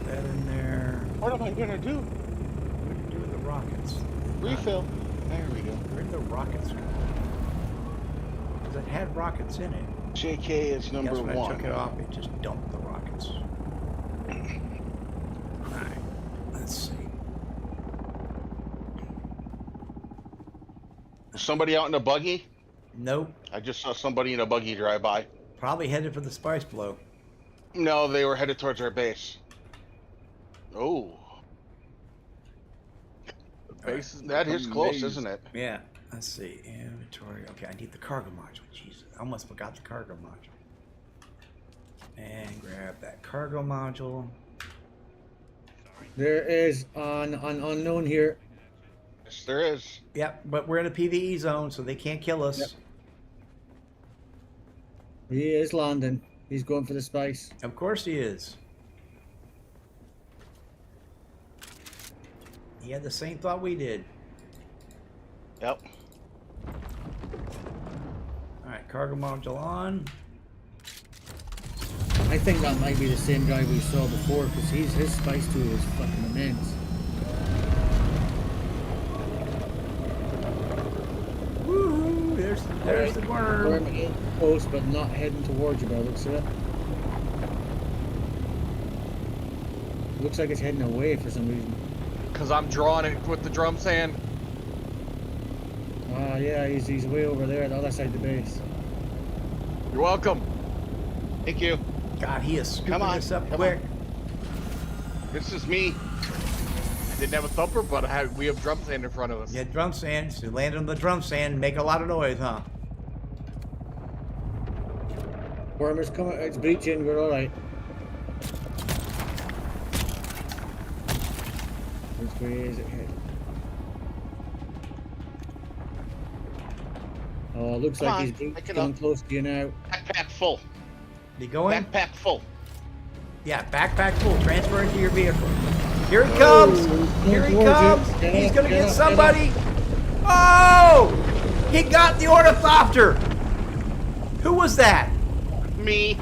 Speaker 1: That in there.
Speaker 5: What am I gonna do?
Speaker 1: What do you do with the rockets?
Speaker 5: Refill. There we go.
Speaker 1: Where did the rockets go? Because it had rockets in it.
Speaker 5: JK is number
Speaker 1: Guess when I
Speaker 5: 1.
Speaker 1: took it off, it just dumped the rockets. Alright, let's see.
Speaker 5: Somebody out in a buggy?
Speaker 1: Nope,
Speaker 5: I just saw somebody in a buggy drive by.
Speaker 1: probably headed for the spice blow.
Speaker 5: No, they were headed towards our base. Oh,
Speaker 3: The base is
Speaker 5: that is
Speaker 3: becoming
Speaker 5: close,
Speaker 3: mazed.
Speaker 5: isn't it?
Speaker 1: Yeah, let's see. Inventory. Okay, I need the cargo module. Jesus, I almost forgot the cargo module. And grab that cargo module.
Speaker 2: There is an unknown here.
Speaker 5: Yes, there is.
Speaker 1: Yep, but we're in a PvE zone, so they can't kill us.
Speaker 2: Yep. He is landing. He's going for the spice.
Speaker 1: Of course he is. He had the same thought we did.
Speaker 5: Yep.
Speaker 1: Alright, cargo module on.
Speaker 2: I think that might be the same guy we saw before because his spice tool is fucking immense.
Speaker 1: There's the worm.
Speaker 2: Worm in close, but not heading towards you by the looks of it. Looks like it's heading away for some reason.
Speaker 6: Because I'm drawing it with the drum sand.
Speaker 2: Ah, yeah, he's way over there, the other side of the base.
Speaker 6: You're welcome.
Speaker 5: Thank you.
Speaker 1: God, he is scooping
Speaker 5: Come on,
Speaker 1: this up
Speaker 5: come
Speaker 1: quick.
Speaker 5: This is me.
Speaker 6: I didn't have a thumper, but we have drum sand in front of us.
Speaker 1: Yeah, drum sand. So land on the drum sand, make a lot of noise, huh?
Speaker 2: Worm is coming, it's breaching, we're alright. Which way is it heading? Oh, looks
Speaker 5: Come
Speaker 2: like
Speaker 5: on,
Speaker 2: he's
Speaker 5: pick it
Speaker 2: getting
Speaker 5: up.
Speaker 2: close to you now.
Speaker 5: Backpack full.
Speaker 1: You going?
Speaker 5: Backpack full.
Speaker 1: Yeah, backpack full. Transfer into your vehicle. Here he comes! Here he comes! He's gonna get somebody! Oh! He got the ornithopter! Who was that?
Speaker 5: Me.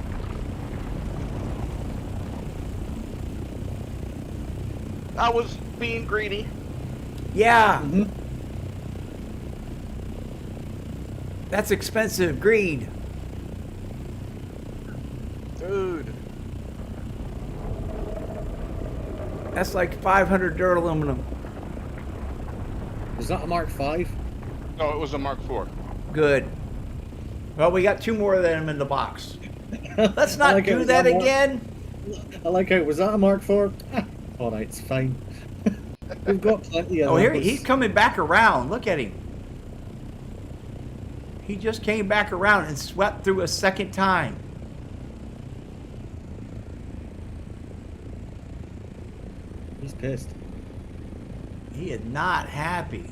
Speaker 5: I was being greedy.
Speaker 1: Yeah,
Speaker 2: Mm-hmm.
Speaker 1: that's expensive. Greed.
Speaker 6: Dude.
Speaker 1: That's like 500 dirt aluminum.
Speaker 2: Is that a Mark V?
Speaker 5: No, it was a Mark IV.
Speaker 1: Good. Well, we got 2 more of them in the box. Let's
Speaker 2: I
Speaker 1: not
Speaker 2: like it.
Speaker 1: do
Speaker 2: Was
Speaker 1: that
Speaker 2: that more?
Speaker 1: again.
Speaker 2: I like how, was that a Mark IV? Alright, it's fine. We've got plenty of
Speaker 1: Oh, here
Speaker 2: those.
Speaker 1: he's coming back around. Look at him. He just came back around and swept through a second time.
Speaker 2: He's pissed.
Speaker 1: He is not happy.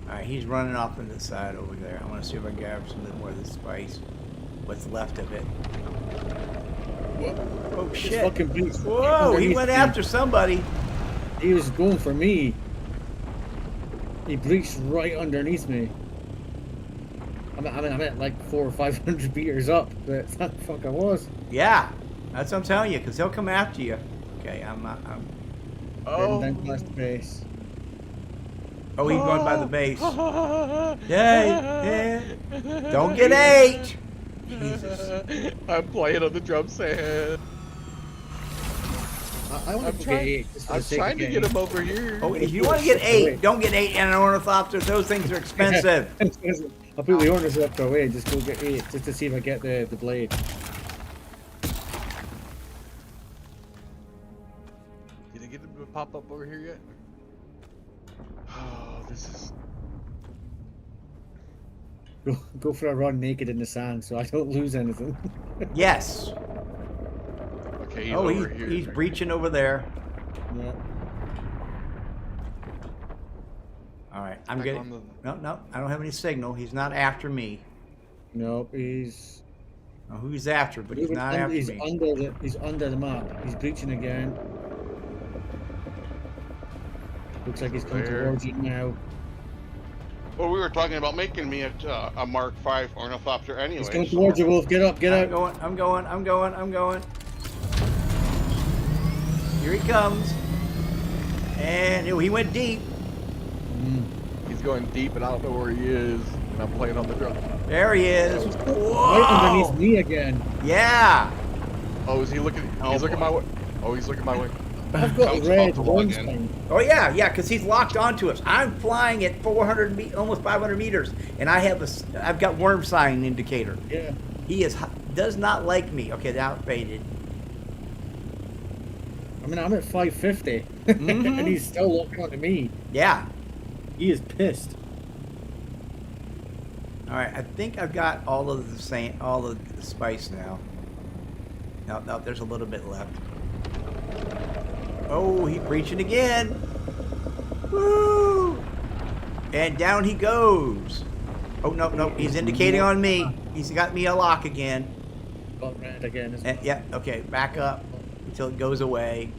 Speaker 1: All right, he's running off on the side over there. I want to see if I can grab some more of the spice. What's left of it? Oh
Speaker 2: This
Speaker 1: shit!
Speaker 2: fucking beast
Speaker 1: Whoa! He
Speaker 2: underneath
Speaker 1: went
Speaker 2: me.
Speaker 1: after somebody.
Speaker 2: He was going for me. He breached right underneath me. I'm at like 400 or 500 meters up, but that fucker was.
Speaker 1: Yeah, that's what I'm telling you. Because he'll come after you. Okay, I'm.
Speaker 6: Oh.
Speaker 2: Heading down past the base.
Speaker 1: Oh, he's going by the base. Yeah. Don't get ate. Jesus.
Speaker 6: I'm playing on the drum sand.
Speaker 2: I want
Speaker 6: I'm
Speaker 2: to
Speaker 6: trying,
Speaker 2: get 8 just for
Speaker 6: I'm
Speaker 2: the sake
Speaker 6: trying
Speaker 2: of
Speaker 6: to
Speaker 2: getting
Speaker 6: get him over here.
Speaker 1: Oh, if you want to get 8, don't get 8 in an ornithopter. Those things are expensive.
Speaker 2: I'll put the ornithopter away. Just go get 8 just to see if I get the blade.
Speaker 6: Did I get him to pop up over here yet? Oh, this is.
Speaker 2: Go for a run naked in the sand so I don't lose anything.
Speaker 1: Yes.
Speaker 6: Okay, he's
Speaker 1: Oh,
Speaker 6: over here.
Speaker 1: he's breaching over there.
Speaker 2: Yeah.
Speaker 1: All right, I'm
Speaker 6: Back
Speaker 1: getting.
Speaker 6: on the-
Speaker 1: No, I don't have any signal. He's not after me.
Speaker 2: Nope, he's
Speaker 1: Know who he's after, but he's
Speaker 2: moving
Speaker 1: not
Speaker 2: under,
Speaker 1: after
Speaker 2: he's
Speaker 1: me.
Speaker 2: he's under the map. He's breaching again. Looks like he's coming
Speaker 6: There.
Speaker 2: towards you now.
Speaker 5: Well, we were talking about making me a Mark V ornithopter anyway.
Speaker 2: He's coming
Speaker 5: so-
Speaker 2: towards you, Wolf. Get up, get
Speaker 1: I'm
Speaker 2: out.
Speaker 1: going. Here he comes. And he went deep.
Speaker 6: He's going deep, and I don't know where he is. And I'm playing on the drum.
Speaker 1: There he is.
Speaker 2: Right
Speaker 1: Whoa!
Speaker 2: underneath me again.
Speaker 1: Yeah.
Speaker 6: Oh, is he looking?
Speaker 5: Oh,
Speaker 6: He's looking
Speaker 5: boy.
Speaker 6: my way. Oh, he's looking my way.
Speaker 2: I've got
Speaker 5: Sounds
Speaker 2: red
Speaker 5: about to log
Speaker 2: worm
Speaker 5: in.
Speaker 2: spine.
Speaker 1: Oh yeah, because he's locked onto us. I'm flying at 400, almost 500 meters, and I've got worm sign indicator.
Speaker 2: Yeah.
Speaker 1: He does not like me. Okay, that faded.
Speaker 2: I mean, I'm at 550,
Speaker 1: Mhm.
Speaker 2: and he's still looking onto me.
Speaker 1: Yeah.
Speaker 2: He is pissed.
Speaker 1: All right, I think I've got all of the spice now. No, there's a little bit left. Oh, he's breaching again. Woo! And down he goes. Oh, no, he's indicating on me. He's got me a lock again.
Speaker 2: Got red again. As
Speaker 1: And, yeah, okay, back up until it goes away.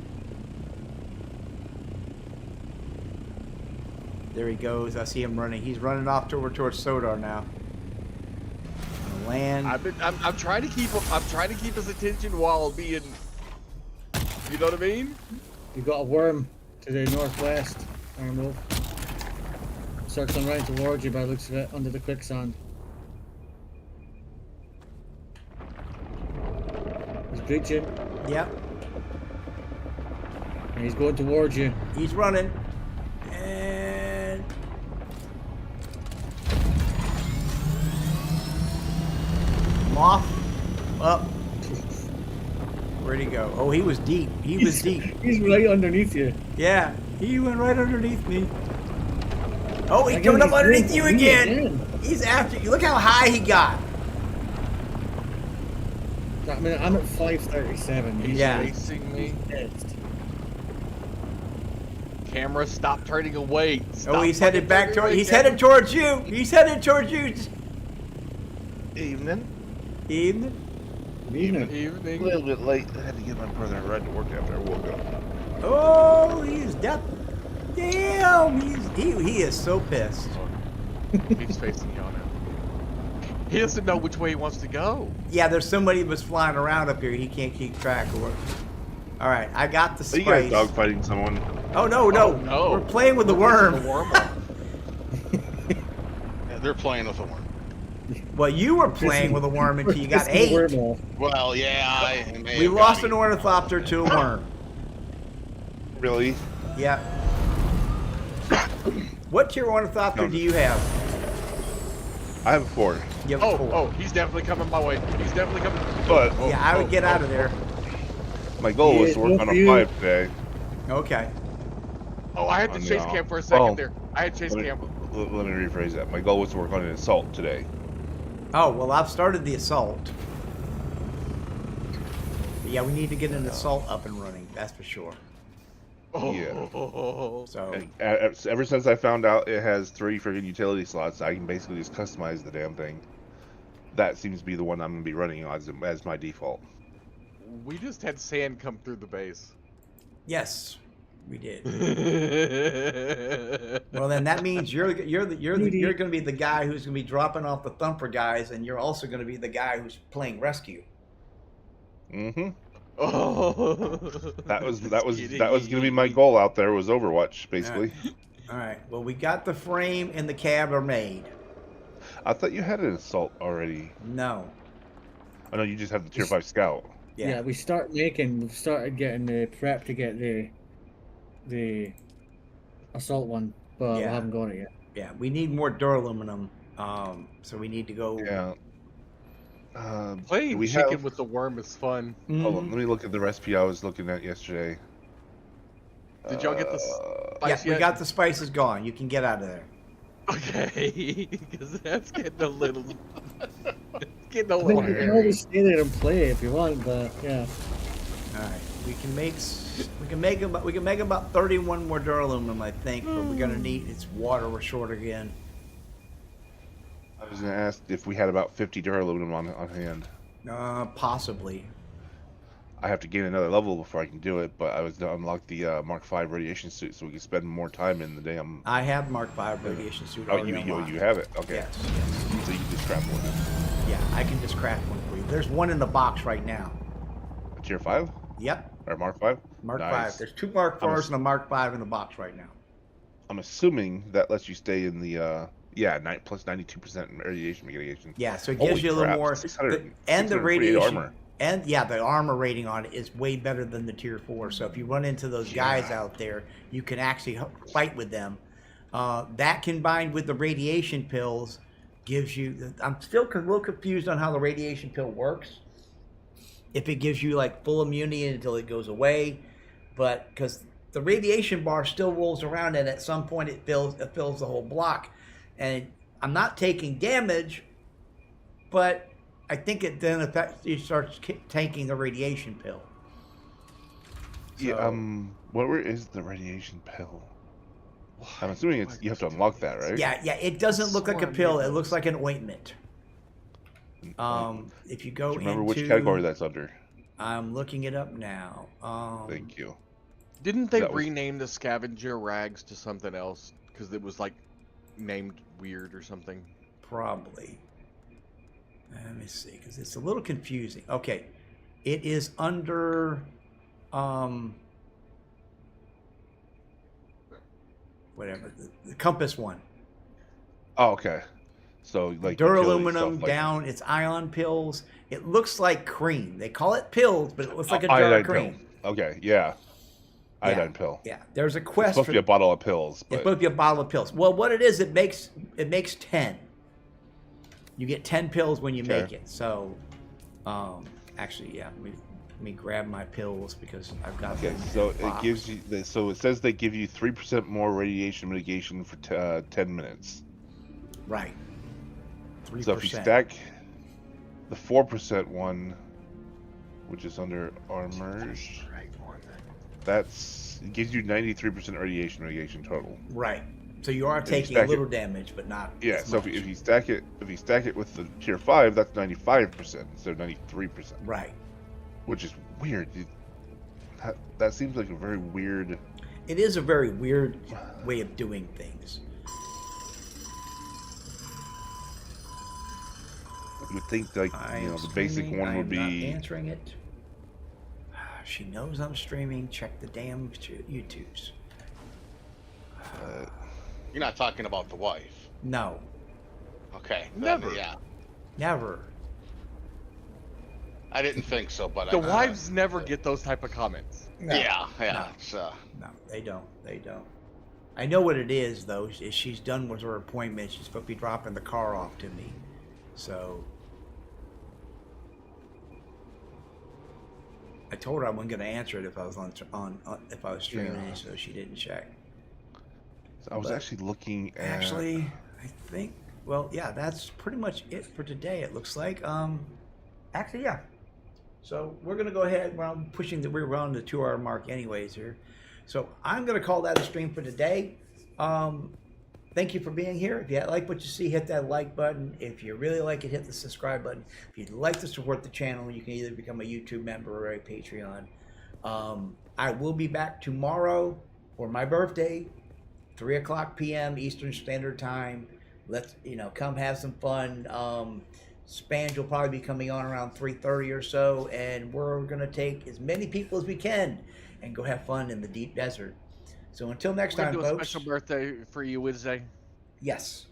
Speaker 1: There he goes. I see him running. He's running off towards Sodar now. Gonna land.
Speaker 6: I'm trying to keep him. I'm trying to keep his attention while being. You know what I mean?
Speaker 2: You got a worm to the northwest, IronWulf. Circling right towards you by the looks of it, under the quicksand. breaching,
Speaker 1: Yep.
Speaker 2: and he's going towards you.
Speaker 1: He's running. And Moth up. Where'd he go? Oh, he was deep. He was deep.
Speaker 2: He's right underneath you.
Speaker 1: Yeah, he went right underneath me. Oh, he's
Speaker 2: Again,
Speaker 1: coming up
Speaker 2: he's
Speaker 1: underneath
Speaker 2: going
Speaker 1: you
Speaker 2: for me
Speaker 1: again. He's after you. Look how high he got.
Speaker 2: I mean, I'm at 537.
Speaker 6: He's
Speaker 1: Yeah.
Speaker 6: chasing me.
Speaker 2: Pissed.
Speaker 6: Camera, stop turning away.
Speaker 1: Oh,
Speaker 6: Stop
Speaker 1: he's headed
Speaker 6: fucking
Speaker 1: back
Speaker 6: turning
Speaker 1: toward.
Speaker 6: away,
Speaker 1: He's
Speaker 6: camera.
Speaker 1: headed towards you. He's headed towards you.
Speaker 5: Evening.
Speaker 1: Evening.
Speaker 2: Evening.
Speaker 5: A
Speaker 6: Evening.
Speaker 5: little bit late. I had to get my brother a ride to work after I woke up.
Speaker 1: Oh, he's dead. Damn, he is so pissed.
Speaker 6: He's facing you now. He doesn't know which way he wants to go.
Speaker 1: Yeah, there's somebody that's flying around up here. He can't keep track of what. All right, I got the
Speaker 5: Are you guys
Speaker 1: spice.
Speaker 5: dogfighting someone?
Speaker 1: Oh no, no,
Speaker 6: Oh, no.
Speaker 1: we're playing with the
Speaker 6: We're
Speaker 1: worm.
Speaker 6: facing the worm off.
Speaker 5: Yeah, they're playing with a worm.
Speaker 1: Well, you were playing with a worm until you got
Speaker 2: Pissing the worm
Speaker 1: 8.
Speaker 2: off.
Speaker 5: Well, yeah,
Speaker 1: We lost an ornithopter to a worm.
Speaker 5: Really?
Speaker 1: Yeah. What tier ornithopter
Speaker 5: No.
Speaker 1: do you have?
Speaker 5: I have a 4.
Speaker 1: You have a
Speaker 6: Oh,
Speaker 1: 4.
Speaker 6: oh, he's definitely coming my way. He's definitely coming.
Speaker 5: But
Speaker 6: Oh,
Speaker 1: Yeah, I would
Speaker 6: oh,
Speaker 1: get
Speaker 6: oh,
Speaker 1: out of there.
Speaker 5: my goal was to work
Speaker 2: Yeah,
Speaker 5: on a
Speaker 2: you-
Speaker 5: 5 today.
Speaker 1: Okay.
Speaker 6: Oh, I had to
Speaker 5: On the
Speaker 6: chase
Speaker 5: off.
Speaker 6: cam for a second
Speaker 5: Oh.
Speaker 6: there. I had chase
Speaker 5: Let me,
Speaker 6: cam.
Speaker 5: let me rephrase that. My goal was to work on an assault today.
Speaker 1: Oh, well, I've started the assault. Yeah, we need to get an assault up and running. That's for sure.
Speaker 6: Oh,
Speaker 5: Yeah.
Speaker 1: So,
Speaker 5: And ever since I found out it has 3 friggin' utility slots, I can basically just customize the damn thing. That seems to be the one I'm going to be running as my default.
Speaker 6: we just had sand come through the base.
Speaker 1: yes, we did. Well, then that means you're going to be the guy who's going to be dropping off the thumper guys, and you're also going to be the guy who's playing rescue.
Speaker 5: Mm-hmm.
Speaker 6: Oh,
Speaker 5: That was going to be my goal out there, was Overwatch, basically.
Speaker 1: All right. Well, we got the frame and the cab are made.
Speaker 5: I thought you had an assault already.
Speaker 1: No.
Speaker 5: I know you just have the tier 5 scout.
Speaker 2: Yeah, we've started getting the prep to get the assault one, but we
Speaker 1: Yeah.
Speaker 2: haven't got it yet.
Speaker 1: Yeah. We need more duraluminum. So we need to go.
Speaker 5: Yeah.
Speaker 6: playing
Speaker 5: we
Speaker 6: chicken
Speaker 5: have-
Speaker 6: with the worm is fun.
Speaker 1: Mhm.
Speaker 5: Hold on, let me look at the recipe I was looking at yesterday.
Speaker 6: Did y'all get the
Speaker 1: Yeah,
Speaker 6: spice
Speaker 1: we
Speaker 6: yet?
Speaker 1: got the spices gone. You can get out of there.
Speaker 6: Okay, because that's getting a little, getting a
Speaker 2: I mean,
Speaker 6: little
Speaker 2: you can
Speaker 6: hairy.
Speaker 2: always stay there and play if you want, but yeah.
Speaker 1: All right. We can make about 31 more duraluminum, I think, but we're gonna need it's water. We're short again.
Speaker 5: I was going to ask if we had about 50 duraluminum on hand.
Speaker 1: Possibly.
Speaker 5: I have to gain another level before I can do it, but I was to unlock the Mark V radiation suit so we can spend more time in the damn.
Speaker 1: I have Mark V radiation suit
Speaker 5: Oh,
Speaker 1: already
Speaker 5: you
Speaker 1: unlocked.
Speaker 5: have it. Okay.
Speaker 1: Yes.
Speaker 5: So you can just craft one.
Speaker 1: Yeah, I can just craft one for you. There's one in the box right now.
Speaker 5: A tier 5
Speaker 1: Yep,
Speaker 5: or Mark V.
Speaker 1: Mark
Speaker 5: Nice.
Speaker 1: V. There's 2 Mark
Speaker 5: I'm a-
Speaker 1: IVs and a Mark V in the box right now.
Speaker 5: I'm assuming that lets you stay in the plus 92% radiation mitigation.
Speaker 1: Yeah, so it
Speaker 5: Holy
Speaker 1: gives you a little
Speaker 5: crap,
Speaker 1: more.
Speaker 5: 600
Speaker 1: And the
Speaker 5: 648
Speaker 1: radiation.
Speaker 5: armor.
Speaker 1: And yeah, the armor rating on it is way better than the tier 4. So if you run into those guys
Speaker 5: Yeah.
Speaker 1: out there, you can actually fight with them. That combined with the radiation pills gives you. I'm still a little confused on how the radiation pill works. If it gives you like full immunity until it goes away, but because the radiation bar still rolls around and at some point it fills the whole block, and I'm not taking damage, but I think it then you start taking the radiation pill.
Speaker 5: Yeah. Where is the radiation pill? I'm assuming you have to unlock that, right?
Speaker 1: Yeah, it doesn't look like a
Speaker 6: Sworn
Speaker 1: pill. It
Speaker 6: needles.
Speaker 1: looks like an ointment. If you go
Speaker 5: Do you remember
Speaker 1: into,
Speaker 5: which category that's under?
Speaker 1: I'm looking it up now.
Speaker 5: Thank you.
Speaker 6: Didn't they
Speaker 5: That was-
Speaker 6: rename the scavenger rags to something else? Because it was like named weird or something.
Speaker 1: Probably. Let me see, because it's a little confusing. Okay, it is under whatever the compass one.
Speaker 5: Oh, okay. So like utility
Speaker 1: Duraluminum
Speaker 5: stuff like
Speaker 1: down. It's ion pills. It looks like cream. They call it pills, but it looks like a jar
Speaker 5: iodine
Speaker 1: of cream.
Speaker 5: pill. Okay, yeah. Iodine pill.
Speaker 1: Yeah, there's a
Speaker 5: It's
Speaker 1: quest
Speaker 5: supposed to be a bottle of pills,
Speaker 1: It's
Speaker 5: but
Speaker 1: supposed to be a bottle of pills. Well, what it is, it makes 10. You get 10 pills when you
Speaker 5: Okay.
Speaker 1: make it. So, actually, yeah. Let me grab my pills because I've got.
Speaker 5: okay.
Speaker 1: them in
Speaker 5: So
Speaker 1: a
Speaker 5: it
Speaker 1: box.
Speaker 5: gives you. So it says they give you 3% more radiation mitigation for 10 minutes.
Speaker 1: Right. 3%.
Speaker 5: So if you stack the 4% one, which is under armors, it gives you 93% radiation mitigation total.
Speaker 1: Right. So you are
Speaker 5: you
Speaker 1: taking a
Speaker 5: stack
Speaker 1: little damage, but not.
Speaker 5: Yeah.
Speaker 1: as
Speaker 5: So
Speaker 1: much.
Speaker 5: if you stack it with the tier 5, that's 95% instead of 93%.
Speaker 1: Right.
Speaker 5: Which is weird. That seems like a very weird.
Speaker 1: It is a very weird way of doing things.
Speaker 5: You would think like
Speaker 1: I
Speaker 5: you
Speaker 1: am
Speaker 5: know the basic
Speaker 1: streaming.
Speaker 5: one
Speaker 1: I
Speaker 5: would
Speaker 1: am not
Speaker 5: be.
Speaker 1: answering it. She knows I'm streaming. Check the damn YouTubes.
Speaker 7: You're not talking about the wife.
Speaker 1: No,
Speaker 7: Okay. then,
Speaker 6: Never.
Speaker 7: Yeah.
Speaker 1: never.
Speaker 7: I didn't think so, but
Speaker 6: The
Speaker 7: I,
Speaker 6: wives never get those type of comments.
Speaker 1: No.
Speaker 7: Yeah.
Speaker 1: No.
Speaker 7: It's,
Speaker 1: No, they don't. They don't. I know what it is, though. Is she's done with her appointment. She's supposed to be dropping the car off to me. So I told her I wasn't going to answer it if I was on if I was streaming,
Speaker 5: Yeah.
Speaker 1: so she didn't check.
Speaker 5: I was
Speaker 1: But
Speaker 5: actually looking at.
Speaker 1: Actually, I think. Well, yeah, that's pretty much it for today. It looks like. Actually, yeah. So we're gonna go ahead. We're pushing we're around the 2 hour mark, anyways here. So I'm gonna call that a stream for today. Thank you for being here. If you like what you see, hit that like button. If you really like it, hit the subscribe button. If you'd like to support the channel, you can either become a YouTube member or a Patreon. I will be back tomorrow for my birthday, 3:00 p.m. Eastern Standard Time. Let's come have some fun. Spange will probably be coming on around 3:30 or so, and we're gonna take as many people as we can and go have fun in the deep desert. So until next
Speaker 6: We're
Speaker 1: time,
Speaker 6: gonna do a
Speaker 1: folks.
Speaker 6: special birthday for you Wednesday.
Speaker 1: Yes.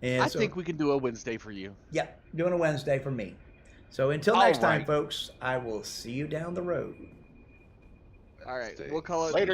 Speaker 1: And
Speaker 6: I
Speaker 1: so,
Speaker 6: think we can do a Wednesday for you.
Speaker 1: yeah, doing a Wednesday for me. So until
Speaker 6: All
Speaker 1: next time,
Speaker 6: right.
Speaker 1: folks, I will see you down the road.
Speaker 6: All right,
Speaker 5: Stay
Speaker 6: we'll call it
Speaker 7: Later.